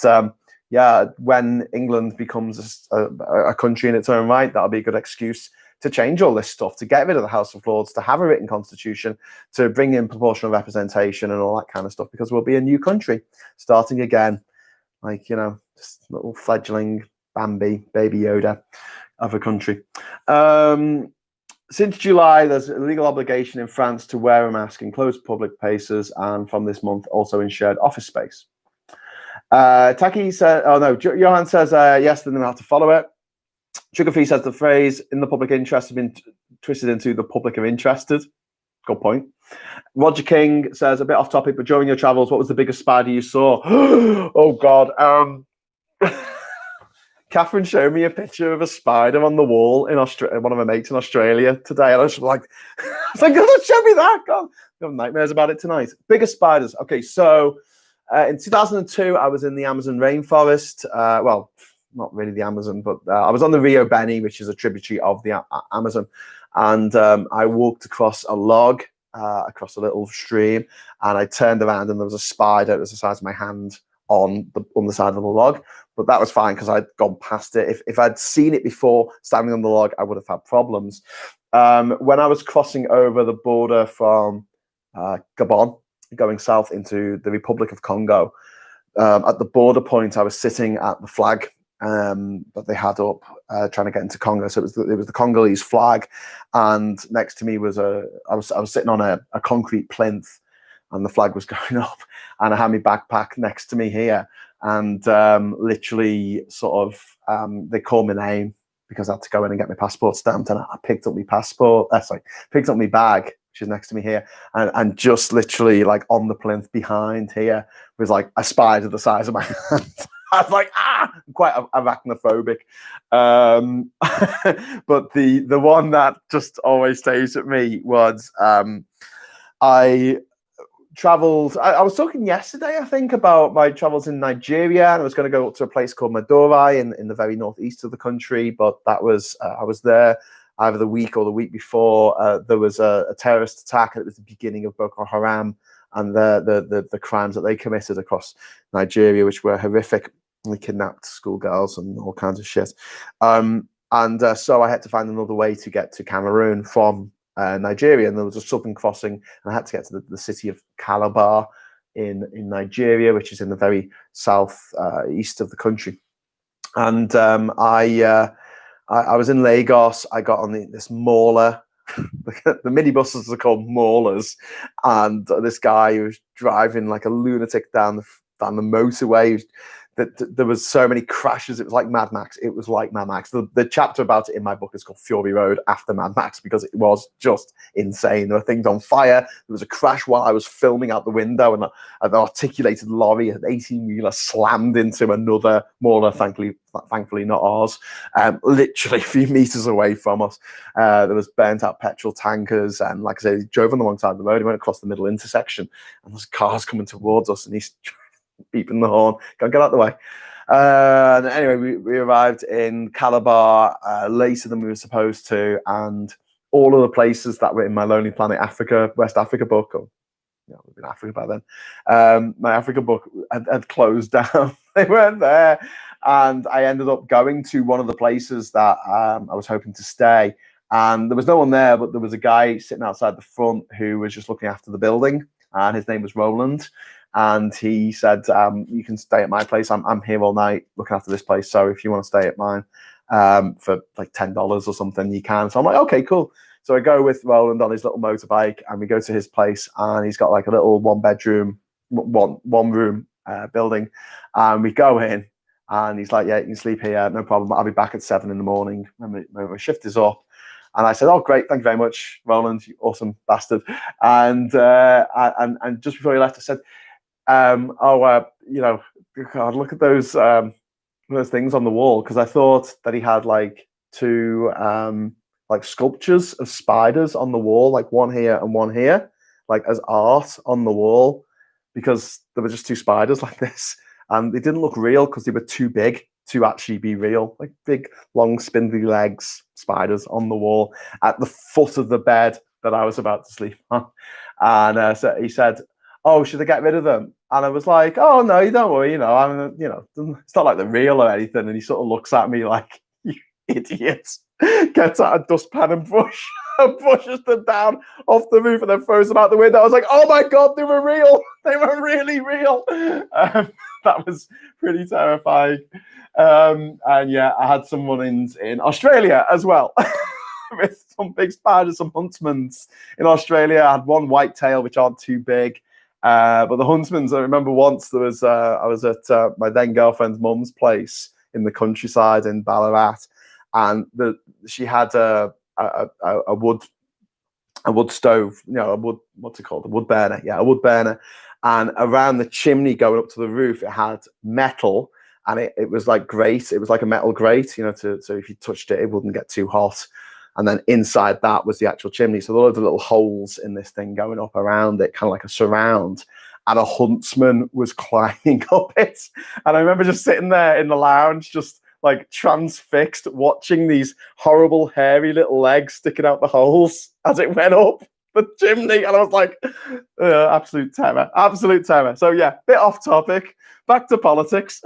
yeah, when England becomes a country in its own right, that'll be a good excuse to change all this stuff, to get rid of the House of Lords, to have a written constitution, to bring in proportional representation and all that kind of stuff, because we'll be a new country starting again, like, just little fledgling Bambi, Baby Yoda of a country. Since July, there's a legal obligation in France to wear a mask in closed public places, and from this month, also in shared office space. Taki said, oh no, Johan says, yes, then they'll have to follow it. Sugarfree says the phrase "in the public interest" has been twisted into "the public are interested." Good point. Roger King says, a bit off topic, but during your travels, what was the biggest spider you saw? Oh God. Catherine showed me a picture of a spider on the wall in Australia, one of my mates in Australia today, and I was like, God, show me that. God, I have nightmares about it tonight. Biggest spiders. Okay, so in 2002, I was in the Amazon rainforest. Well, not really the Amazon, but I was on the Rio Beni, which is a tributary of the Amazon, and I walked across a log, across a little stream, and I turned around and there was a spider that was the size of my hand on the side of the log. But that was fine because I'd gone past it. If I'd seen it before standing on the log, I would have had problems. When I was crossing over the border from Gabon, going south into the Republic of Congo, at the border point, I was sitting at the flag that they had up, trying to get into Congo. So it was the Congolese flag, and next to me was I was sitting on a concrete plinth, and the flag was going up, and I had my backpack next to me here, and literally sort of they called my name because I had to go in and get my passport stamped, and I picked up my passport. Picked up my bag, which is next to me here, and just literally like on the plinth behind here was like a spider the size of my hand. I was like, I'm quite arachnophobic. But the one that just always stays with me was I traveled. I was talking yesterday, I think, about my travels in Nigeria, and I was going to go up to a place called Madurai in the very northeast of the country. But that was I was there either the week or the week before. There was a terrorist attack, and it was the beginning of Boko Haram and the crimes that they committed across Nigeria, which were horrific. They kidnapped schoolgirls and all kinds of shit. So I had to find another way to get to Cameroon from Nigeria, and there was a southern crossing, and I had to get to the city of Calabar in Nigeria, which is in the very south east of the country. And I was in Lagos. I got on this mauler. The minibuses are called maulers, and this guy who was driving like a lunatic down the motorway. There was so many crashes. It was like Mad Max. It was like Mad Max. The chapter about it in my book is called Fury Road After Mad Max, because it was just insane. There were things on fire. There was a crash while I was filming out the window, and an articulated lorry, an 18-wheeler, slammed into another mauler, thankfully not ours, literally a few meters away from us. There was burnt out petrol tankers, and like I said, he drove on the wrong side of the road. He went across the middle intersection, and there's cars coming towards us, and he's beeping the horn, go get out the way. Anyway, we arrived in Calabar later than we were supposed to, and all of the places that were in my Lonely Planet Africa, West Africa book, or we've been in Africa by then, my Africa book had closed down. They weren't there. And I ended up going to one of the places that I was hoping to stay. And there was no one there, but there was a guy sitting outside the front who was just looking after the building. And his name was Roland. And he said, you can stay at my place. I'm here all night looking after this place. So if you want to stay at mine for like $10 or something, you can. So I'm like, okay, cool. So I go with Roland on his little motorbike, and we go to his place, and he's got like a little one room building. And we go in, and he's like, yeah, you can sleep here, no problem. I'll be back at 7 in the morning when my shift is up. And I said, oh, great, thank you very much, Roland, you awesome bastard. And just before he left, I said, God, look at those things on the wall, because I thought that he had like two like sculptures of spiders on the wall, like one here and one here, like as art on the wall, because there were just two spiders like this, and they didn't look real because they were too big to actually be real, like big, long, spindly legs, spiders on the wall at the foot of the bed that I was about to sleep on. And so he said, oh, should I get rid of them? And I was like, oh, no, you don't worry, it's not like they're real or anything. And he sort of looks at me like, you idiot, gets out a dustpan and pushes them down off the roof and then throws them out the window. I was like, oh my God, they were real. They were really real. That was pretty terrifying. And yeah, I had some run-ins in Australia as well. With some big spiders, some huntsmans in Australia. I had one whitetail, which aren't too big. But the huntsmans, I remember once I was at my then girlfriend's mum's place in the countryside in Ballarat, and she had a wood stove, what's it called? A wood burner. Yeah, a wood burner. And around the chimney going up to the roof, it had metal, and it was like grate. It was like a metal grate, so if you touched it, it wouldn't get too hot. And then inside that was the actual chimney. So there were loads of little holes in this thing going up around it, kind of like a surround. And a huntsman was climbing up it. And I remember just sitting there in the lounge, just like transfixed, watching these horrible, hairy little legs sticking out the holes as it went up the chimney. And I was like, absolute terror, absolute terror. So yeah, bit off topic, back to politics.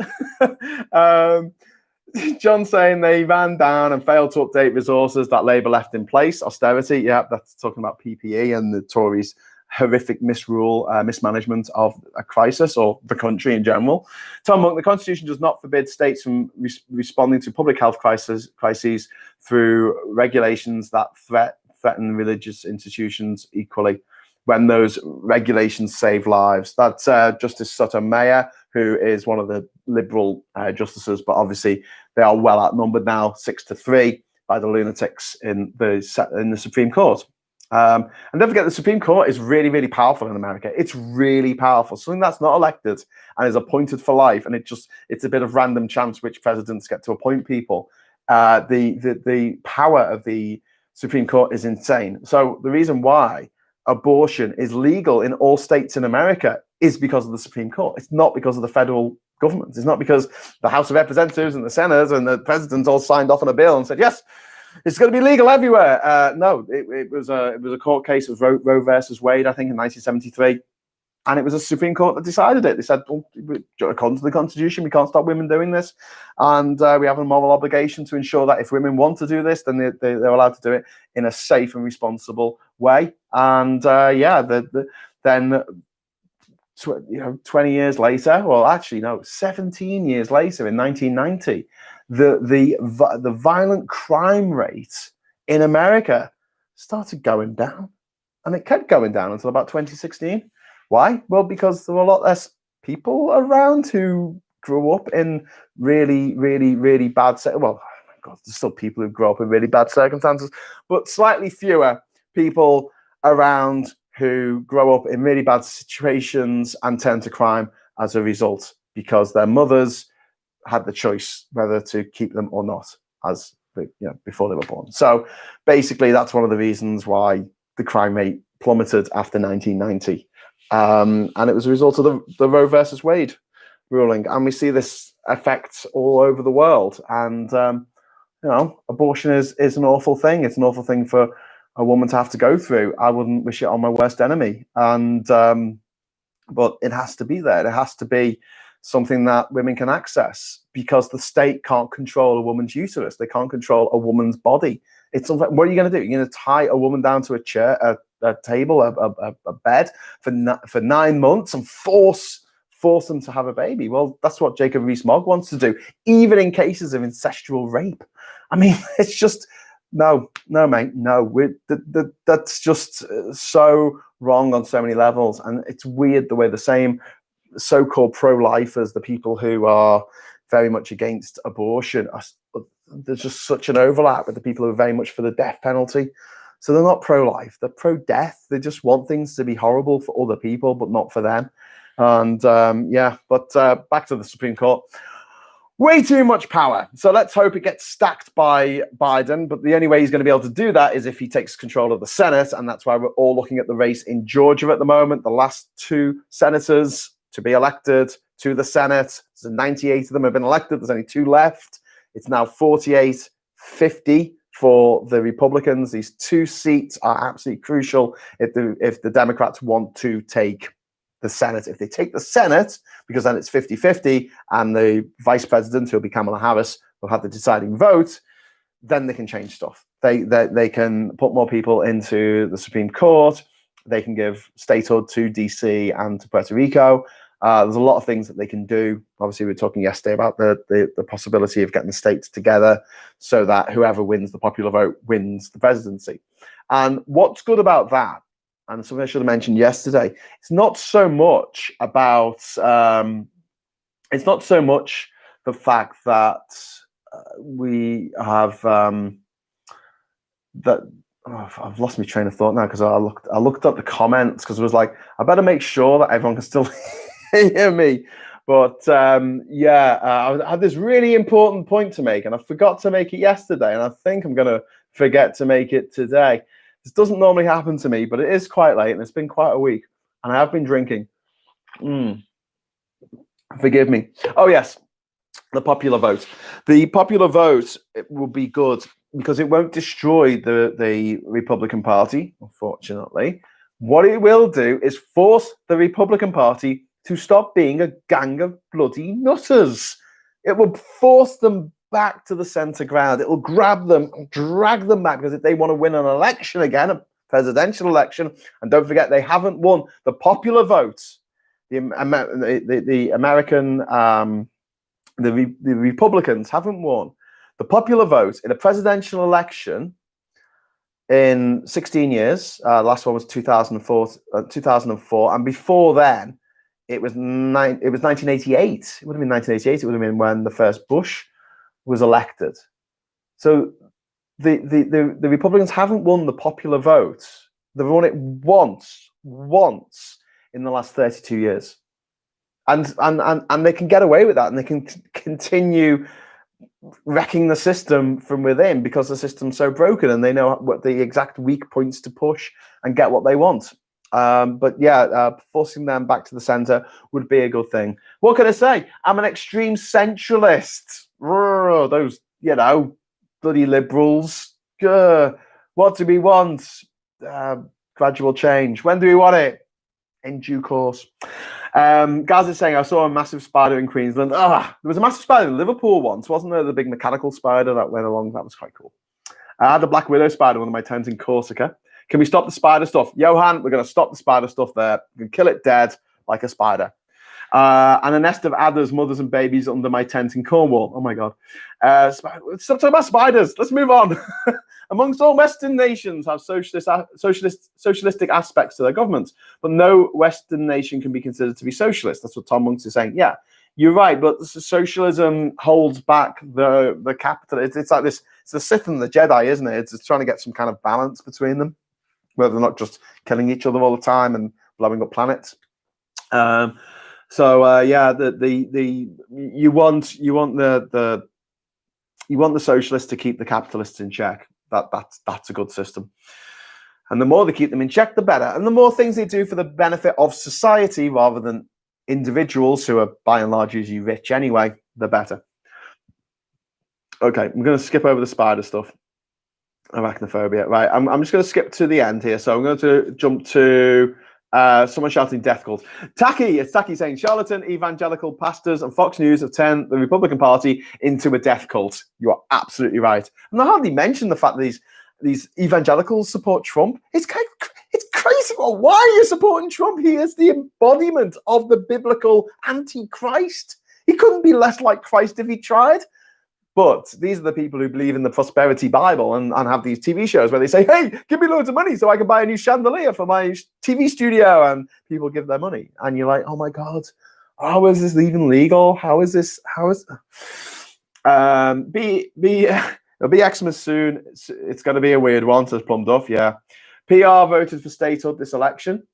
John saying they ran down and failed to update resources that Labour left in place. Austerity, yeah, that's talking about PPE and the Tories' horrific mismanagement of a crisis, or the country in general. Tom Monk, the Constitution does not forbid states from responding to public health crises through regulations that threaten religious institutions equally, when those regulations save lives. That's Justice Sotomayor, who is one of the Liberal justices, but obviously they are well outnumbered now, 6-3, by the lunatics in the Supreme Court. And don't forget, the Supreme Court is really, really powerful in America. It's really powerful. Something that's not elected and is appointed for life, and it's a bit of random chance which presidents get to appoint people. The power of the Supreme Court is insane. So the reason why abortion is legal in all states in America is because of the Supreme Court. It's not because of the federal government. It's not because the House of Representatives and the Senate and the president all signed off on a bill and said, yes, it's going to be legal everywhere. No, it was a court case. It was Roe versus Wade, I think, in 1973. And it was a Supreme Court that decided it. They said, well, according to the Constitution, we can't stop women doing this. And we have a moral obligation to ensure that if women want to do this, then they're allowed to do it in a safe and responsible way. And then 20 years later, well, actually, no, 17 years later, in 1990, the violent crime rate in America started going down. And it kept going down until about 2016. Why? Well, because there were a lot less people around who grew up in really, really, really bad well, oh my God, there's still people who grow up in really bad circumstances, but slightly fewer people around who grow up in really bad situations and turn to crime as a result, because their mothers had the choice whether to keep them or not before they were born. So basically, that's one of the reasons why the crime rate plummeted after 1990. And it was a result of the Roe versus Wade ruling, and we see this effect all over the world. And abortion is an awful thing. It's an awful thing for a woman to have to go through. I wouldn't wish it on my worst enemy. And but it has to be there. It has to be something that women can access, because the state can't control a woman's uterus. They can't control a woman's body. It's something. What are you going to do? You're going to tie a woman down to a chair, a table, a bed for 9 months and force them to have a baby? Well, that's what Jacob Rees-Mogg wants to do, even in cases of incestual rape. I mean, it's just no, mate, no. That's just so wrong on so many levels, and it's weird the way the same so-called pro-lifers, the people who are very much against abortion, there's just such an overlap with the people who are very much for the death penalty. So they're not pro-life, they're pro-death. They just want things to be horrible for other people, but not for them. And back to the Supreme Court. Way too much power. So let's hope it gets stacked by Biden. But the only way he's going to be able to do that is if he takes control of the Senate. And that's why we're all looking at the race in Georgia at the moment. The last 2 senators to be elected to the Senate. So 98 of them have been elected. There's only 2 left. It's now 48-50 for the Republicans. These 2 seats are absolutely crucial if the Democrats want to take the Senate. If they take the Senate, because then it's 50-50, and the vice president, who'll be Kamala Harris, will have the deciding vote, then they can change stuff. They can put more people into the Supreme Court. They can give statehood to DC and to Puerto Rico. There's a lot of things that they can do. Obviously, we were talking yesterday about the possibility of getting the states together so that whoever wins the popular vote wins the presidency. And what's good about that, and something I should have mentioned yesterday, it's not so much about it's not so much the fact that we have that. Oh, I've lost my train of thought now, because I looked up the comments, because it was like, I better make sure that everyone can still hear me. But I had this really important point to make, and I forgot to make it yesterday, and I think I'm going to forget to make it today. This doesn't normally happen to me, but it is quite late, and it's been quite a week, and I have been drinking. Forgive me. Oh, yes, the popular vote. The popular vote, it will be good, because it won't destroy the Republican Party, unfortunately. What it will do is force the Republican Party to stop being a gang of bloody nutters. It will force them back to the center ground. It will grab them and drag them back, because if they want to win an election again, a presidential election, and don't forget, they haven't won the popular vote. The Republicans haven't won the popular vote in a presidential election in 16 years. Last one was 2004, and before then, it was 1988. It would have been 1988. It would have been when the first Bush was elected. So the Republicans haven't won the popular vote. They've won it once in the last 32 years, and they can get away with that, and they can continue wrecking the system from within, because the system's so broken, and they know what the exact weak points to push and get what they want. Forcing them back to the center would be a good thing. What can I say? I'm an extreme centralist. Those, bloody liberals. What do we want? Gradual change. When do we want it? In due course. Gaz is saying, I saw a massive spider in Queensland. There was a massive spider in Liverpool once, wasn't there? The big mechanical spider that went along. That was quite cool. I had a black widow spider in one of my towns in Corsica. Can we stop the spider stuff? Johan, we're going to stop the spider stuff there. We're going to kill it dead like a spider. And a nest of adders, mothers and babies under my tent in Cornwall. Oh, my God. Stop talking about spiders. Let's move on. Amongst all Western nations have socialistic aspects to their governments, but no Western nation can be considered to be socialist. That's what Tom Monks is saying. Yeah, you're right, but socialism holds back the capital. It's like this. It's the Sith and the Jedi, isn't it? It's trying to get some kind of balance between them, where they're not just killing each other all the time and blowing up planets. You want the socialists to keep the capitalists in check. That's a good system. And the more they keep them in check, the better. And the more things they do for the benefit of society rather than individuals who are by and large usually rich anyway, the better. Okay, I'm going to skip over the spider stuff. Arachnophobia. Right, I'm just going to skip to the end here. So I'm going to jump to someone shouting death calls. Tacky, it's Tacky saying charlatan, evangelical pastors and Fox News have turned the Republican Party into a death cult. You are absolutely right. And I hardly mentioned the fact that these evangelicals support Trump. It's crazy. Well, why are you supporting Trump? He is the embodiment of the biblical antichrist. He couldn't be less like Christ if he tried. But these are the people who believe in the prosperity Bible and have these TV shows where they say, hey, give me loads of money so I can buy a new chandelier for my TV studio. And people give their money. And you're like, oh my God, how is this even legal? How is this? It'll be Xmas soon. It's going to be a weird one, says Plum Duff. Yeah. PR voted for statehood this election.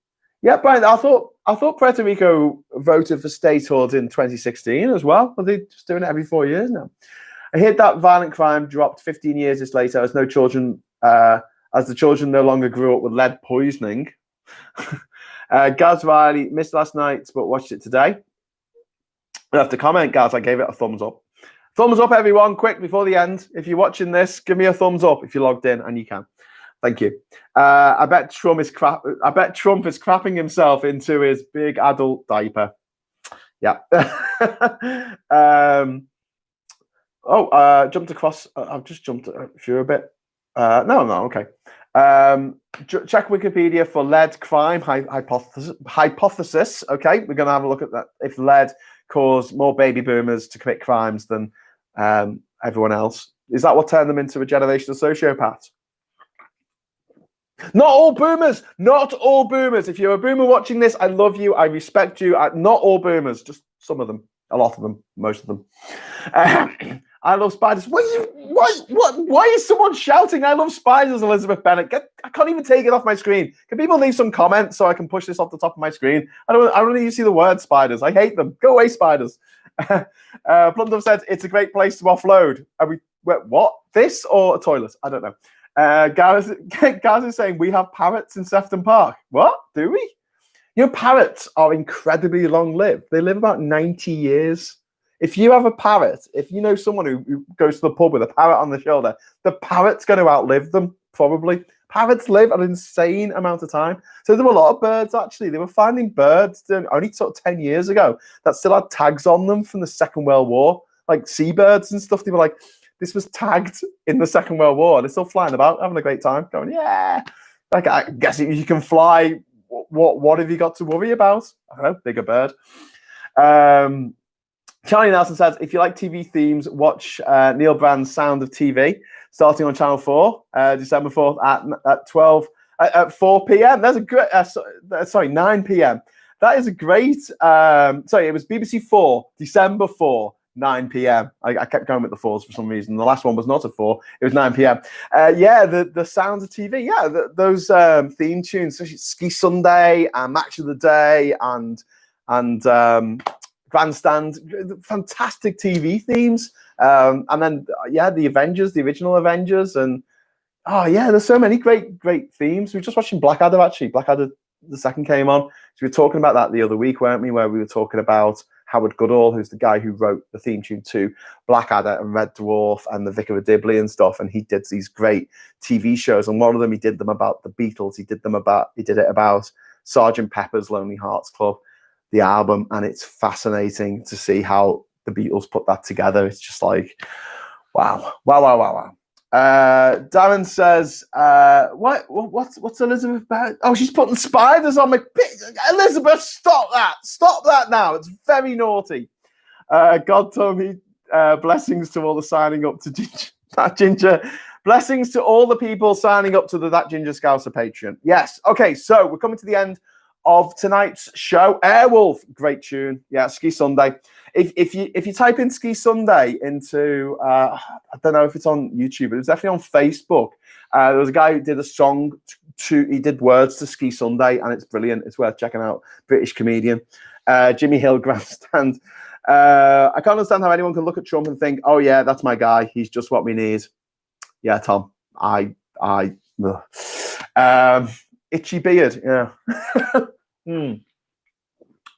Yeah, Brian, I thought Puerto Rico voted for statehood in 2016 as well. Are they just doing it every 4 years now? I heard that violent crime dropped 15 years later as the children no longer grew up with lead poisoning. Gaz Riley missed last night but watched it today. I have to comment, Gaz. I gave it a thumbs up. Thumbs up, everyone, quick before the end. If you're watching this, give me a thumbs up if you're logged in, and you can. Thank you. I bet Trump is crapping himself into his big adult diaper. Yeah. Jumped across. I've just jumped through a bit. No, okay. Check Wikipedia for lead crime hypothesis. Okay, we're going to have a look at that. If lead caused more baby boomers to commit crimes than everyone else, is that what turned them into a generation of sociopaths? Not all boomers. Not all boomers. If you're a boomer watching this, I love you. I respect you. Not all boomers. Just some of them. A lot of them. Most of them. I love spiders. Why is someone shouting, I love spiders, Elizabeth Bennett? I can't even take it off my screen. Can people leave some comments so I can push this off the top of my screen? I don't even see the word spiders. I hate them. Go away, spiders. Plumdove said, it's a great place to offload. What? This or a toilet? I don't know. Gaz is saying, we have parrots in Sefton Park. What? Do we? You know, parrots are incredibly long-lived. They live about 90 years. If you have a parrot, if you know someone who goes to the pub with a parrot on the shoulder, the parrot's going to outlive them, probably. Parrots live an insane amount of time. So there were a lot of birds, actually. They were finding birds only sort of 10 years ago that still had tags on them from the Second World War, like seabirds and stuff. They were like, this was tagged in the Second World War. They're still flying about, having a great time, going, yeah. Like, I guess if you can fly, what have you got to worry about? I don't know, bigger bird. Charlie Nelson says, if you like TV themes, watch Neil Brand's Sound of TV, starting on Channel 4, December 4th at 4 p.m. That's a great, 9 p.m. That is a great, it was BBC 4, December 4, 9 p.m. I kept going with the 4s for some reason. The last one was not at 4, it was 9 p.m. The Sound of TV, those theme tunes, Ski Sunday and Match of the Day and Grandstand, fantastic TV themes, and then the Avengers, the original Avengers, and there's so many great themes. We were just watching Blackadder, actually. Blackadder the second came on, so we were talking about that the other week, weren't we? Where we were talking about Howard Goodall, who's the guy who wrote the theme tune to Blackadder and Red Dwarf and the Vicar of Dibley and stuff, and he did these great TV shows, and one of them he did them about the Beatles. He did it about Sgt. Pepper's Lonely Hearts Club, the album, and it's fascinating to see how the Beatles put that together. It's just like, wow. Darren says, what's Elizabeth about? Oh, she's putting spiders on my Elizabeth, stop that now. It's very naughty. God told me, blessings to all the signing up to That Ginger. Blessings to all the people signing up to the That Ginger Scouser Patreon. Yes. Okay, so we're coming to the end of tonight's show. Airwolf, great tune. Yeah, Ski Sunday. If you type in Ski Sunday into I don't know if it's on YouTube, but it's definitely on Facebook. There was a guy who did a song he did words to Ski Sunday, and it's brilliant. It's worth checking out. British comedian. Jimmy Hill Grandstand. I can't understand how anyone can look at Trump and think, oh yeah, that's my guy. He's just what we need. Yeah, Tom. Itchy beard, yeah.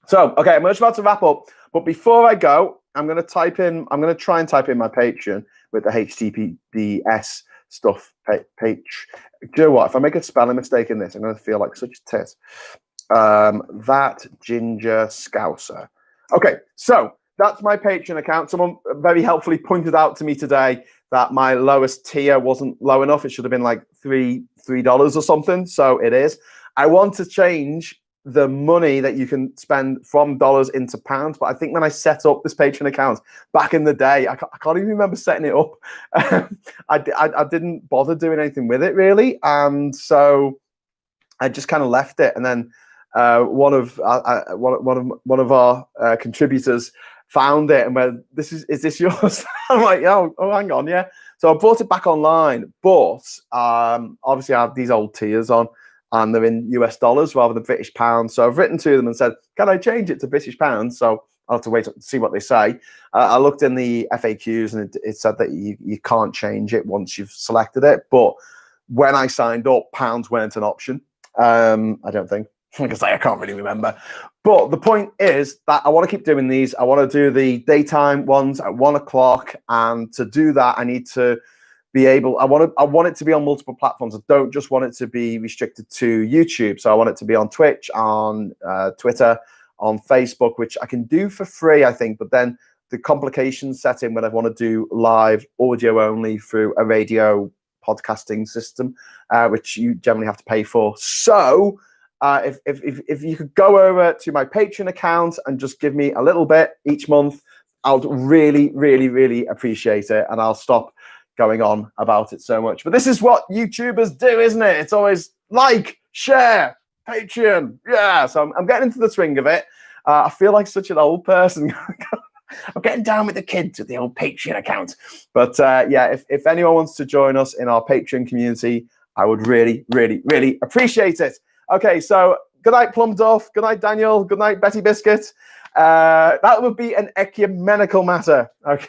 So, okay, I'm just about to wrap up. But before I go, I'm going to try and type in my Patreon with the HTTPS stuff page. Do you know what? If I make a spelling mistake in this, I'm going to feel like such a tit. That ginger scouser. Okay, so that's my Patreon account. Someone very helpfully pointed out to me today that my lowest tier wasn't low enough. It should have been like $3 or something. So it is. I want to change the money that you can spend from dollars into pounds. But I think when I set up this Patreon account back in the day, I can't even remember setting it up. I didn't bother doing anything with it really. And so I just kind of left it. And then one of our contributors found it and went, is this yours? I'm like, oh, hang on, yeah. So I brought it back online, but obviously I have these old tiers on, and they're in US dollars rather than British pounds. So I've written to them and said, can I change it to British pounds? So I'll have to wait to see what they say. I looked in the FAQs and it said that you can't change it once you've selected it. But when I signed up, pounds weren't an option. I don't think. Like I can't really remember. But the point is that I want to keep doing these. I want to do the daytime ones at 1 o'clock. And to do that, I need to be able, I want it to be on multiple platforms. I don't just want it to be restricted to YouTube. So I want it to be on Twitch, on Twitter, on Facebook, which I can do for free, I think. But then the complications set in when I want to do live audio only through a radio podcasting system, which you generally have to pay for. So if you could go over to my Patreon account and just give me a little bit each month, I would really, really, really appreciate it. And I'll stop going on about it so much. But this is what YouTubers do, isn't it? It's always like, share, Patreon. Yeah, so I'm getting into the swing of it. I feel like such an old person. I'm getting down with the kids with the old Patreon account. But yeah, if anyone wants to join us in our Patreon community, I would really, really, really appreciate it. Okay, so good night, Plum Duff. Good night, Daniel. Good night, Betty Biscuit. That would be an ecumenical matter. Okay.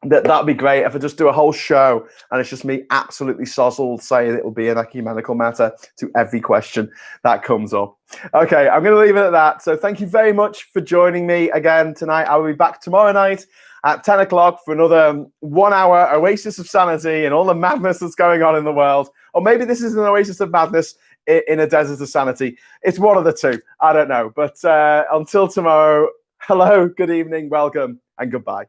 That'd be great if I just do a whole show and it's just me absolutely sozzled saying it will be an ecumenical matter to every question that comes up. Okay, I'm going to leave it at that. So thank you very much for joining me again tonight. I will be back tomorrow night at 10 o'clock for another 1 hour oasis of sanity and all the madness that's going on in the world. Or maybe this is an oasis of madness in a desert of sanity. It's one of the two. I don't know. But until tomorrow, hello, good evening, welcome, and goodbye.